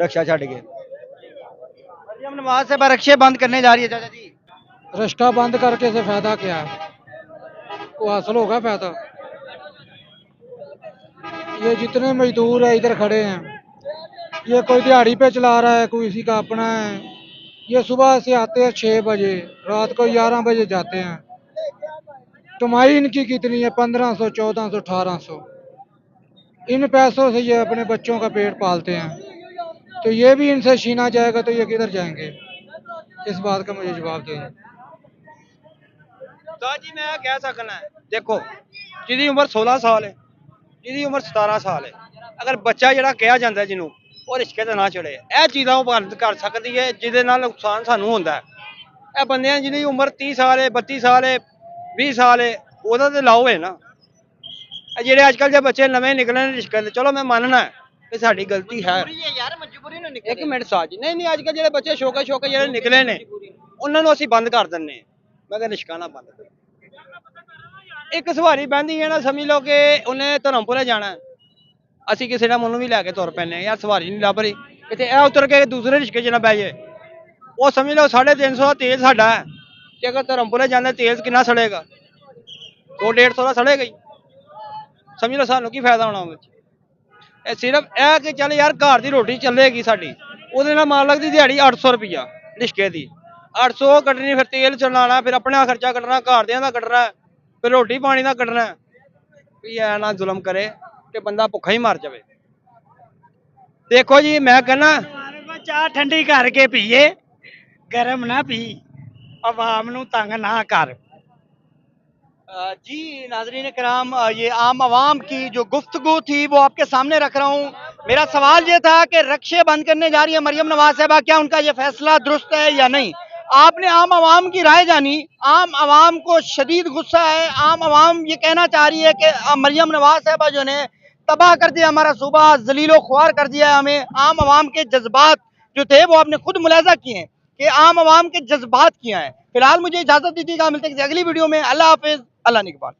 ਰਕਸ਼ਾ ਛੱਡ ਕੇ? मरियम नवाज साहब रक्षे बंद करने जा रही है चाचा जी। रिश्ता बंद करके से फायदा क्या है? को हासिल होगा फायदा? ये जितने मजदूर है इधर खड़े हैं, ये कोई दिहाड़ी पे चला रहा है, कोई इसी का अपना है। ये सुबह से आते हैं 6 बजे, रात को 11 बजे जाते हैं। कमाई इनकी कितनी है? 1500, 1400, 1800। इन पैसों से ये अपने बच्चों का पेट पालते हैं, तो ये भी इनसे छीना जाएगा तो ये किधर जाएंगे? इस बात का मुझे जवाब दें। ਤਾਂ ਜੀ ਮੈਂ ਕਹਿ ਸਕਣਾ, ਦੇਖੋ ਜਿਹਦੀ ਉਮਰ 16 ਸਾਲ ਹੈ, ਜਿਹਦੀ ਉਮਰ 17 ਸਾਲ ਹੈ, ਅਗਰ ਬੱਚਾ ਜਿਹੜਾ ਕਿਹਾ ਜਾਂਦਾ ਜਿਹਨੂੰ, ਉਹ ਰਿਸ਼ਕੇ ਤੇ ਨਾ ਚੜੇ, ਇਹ ਚੀਜ਼ਾਂ ਉਹ ਬੰਦ ਕਰ ਸਕਦੀ ਹੈ ਜਿਹਦੇ ਨਾਲ ਨੁਕਸਾਨ ਸਾਨੂੰ ਹੁੰਦਾ ਹੈ। ਇਹ ਬੰਦਿਆਂ ਜਿਹਦੀ ਉਮਰ 30 ਸਾਲ ਹੈ, 32 ਸਾਲ ਹੈ, 20 ਸਾਲ ਹੈ, ਉਹਦਾ ਤੇ ਲਾਓ ਹੈ ਨਾ। ਇਹ ਜਿਹੜੇ ਅੱਜ ਕੱਲ੍ਹ ਦੇ ਬੱਚੇ ਨਵੇਂ ਨਿਕਲੇ ਨੇ ਰਿਸ਼ਕੇ ਤੇ, ਚਲੋ ਮੈਂ ਮੰਨਣਾ ਕਿ ਸਾਡੀ ਗਲਤੀ ਹੈ। यार मजबूरी ने ਇੱਕ ਮਿੰਟ ਸਾਜ, ਨਹੀਂ ਅੱਜ ਕੱਲ੍ਹ ਜਿਹੜੇ ਬੱਚੇ ਛੋਕੇ ਜਿਹੜੇ ਨਿਕਲੇ ਨੇ, ਉਹਨਾਂ ਨੂੰ ਅਸੀਂ ਬੰਦ ਕਰ ਦਿੰਨੇ। ਮੈਂ ਕਿਹਾ ਰਿਸ਼ਕਾ ਨਾ ਬੰਦ ਕਰੋ। ਇੱਕ ਸਵਾਰੀ ਬਹਿੰਦੀ ਹੈ ਨਾ, ਸਮਝ ਲਓ ਕਿ ਉਹਨੇ ਧਰਮਪੁਰੇ ਜਾਣਾ, ਅਸੀਂ ਕਿਸੇ ਦਾ ਮਨ ਵੀ ਲੈ ਕੇ ਤੁਰ ਪੈਂਦੇ ਯਾਰ, ਸਵਾਰੀ ਨਹੀਂ ਲੱਭ ਰਹੀ ਕਿਤੇ, ਇਹ ਉਤਰ ਕੇ ਦੂਸਰੇ ਰਿਸ਼ਕੇ 'ਚ ਨਾ ਬਹਿ ਜਾਏ। ਉਹ ਸਮਝ ਲਓ 350 ਦਾ ਤੇਲ ਸਾਡਾ ਹੈ, ਤੇ ਅਗਰ ਧਰਮਪੁਰੇ ਜਾਂਦੇ ਤੇਲ ਕਿੰਨਾ ਸੜੇਗਾ? 100-150 ਦਾ ਸੜੇਗਾ ਹੀ। ਸਮਝ ਲਓ ਸਾਨੂੰ ਕੀ ਫਾਇਦਾ ਹੋਣਾ ਉਹਦੇ 'ਚ? ਇਹ ਸਿਰਫ ਇਹ ਕਿ ਚੱਲ ਯਾਰ ਘਰ ਦੀ ਰੋਟੀ ਚੱਲੇਗੀ ਸਾਡੀ, ਉਹਦੇ ਨਾਲ ਮਾਲਕ ਦੀ ਦਿਹਾੜੀ 800 ਰੁਪਈਆ ਰਿਸ਼ਕੇ ਦੀ, 800 ਕੱਢਣੀ, ਫਿਰ ਤੇਲ ਚਲਾਉਣਾ, ਫਿਰ ਆਪਣਾ ਖਰਚਾ ਕੱਢਣਾ, ਘਰਦਿਆਂ ਦਾ ਕੱਢਣਾ, ਫਿਰ ਰੋਟੀ ਪਾਣੀ ਦਾ ਕੱਢਣਾ। ਵੀ ਐ ਨਾ ਜ਼ੁਲਮ ਕਰੇ ਕਿ ਬੰਦਾ ਭੁੱਖਾ ਹੀ ਮਰ ਜਾਵੇ। ਦੇਖੋ ਜੀ ਮੈਂ ਕਹਿੰਦਾ ਚਾਹ ਠੰਡੀ ਕਰਕੇ ਪੀਏ, ਗਰਮ ਨਾ ਪੀ, ਆਵਾਮ ਨੂੰ ਤੰਗ ਨਾ ਕਰ। जी नाजरीन कराम, ये आम आवाम की जो गुफ्तगू थी वो आपके सामने रख रहा हूँ। मेरा सवाल ये था कि रक्षे बंद करने जा रही है मरियम नवाज साहबा, क्या उनका ये फैसला दुरुस्त है या नहीं? आपने आम आवाम की राय जानी। आम आवाम को शदीद गुस्सा है। आम आवाम ये कहना चाह रही है कि मरियम नवाज साहबा जो ने तबाह कर दिया हमारा सूबा, जलीलो ख्वार कर दिया हमें। आम आवाम के जज्बात जो थे वो आपने खुद मुलाजा किए हैं कि आम आवाम के जज्बात किया है। फिलहाल मुझे इजाजत दीजिएगा, मिलते हैं किसी अगली वीडियो में। अल्लाह हाफिज, अल्लाह निगहबान।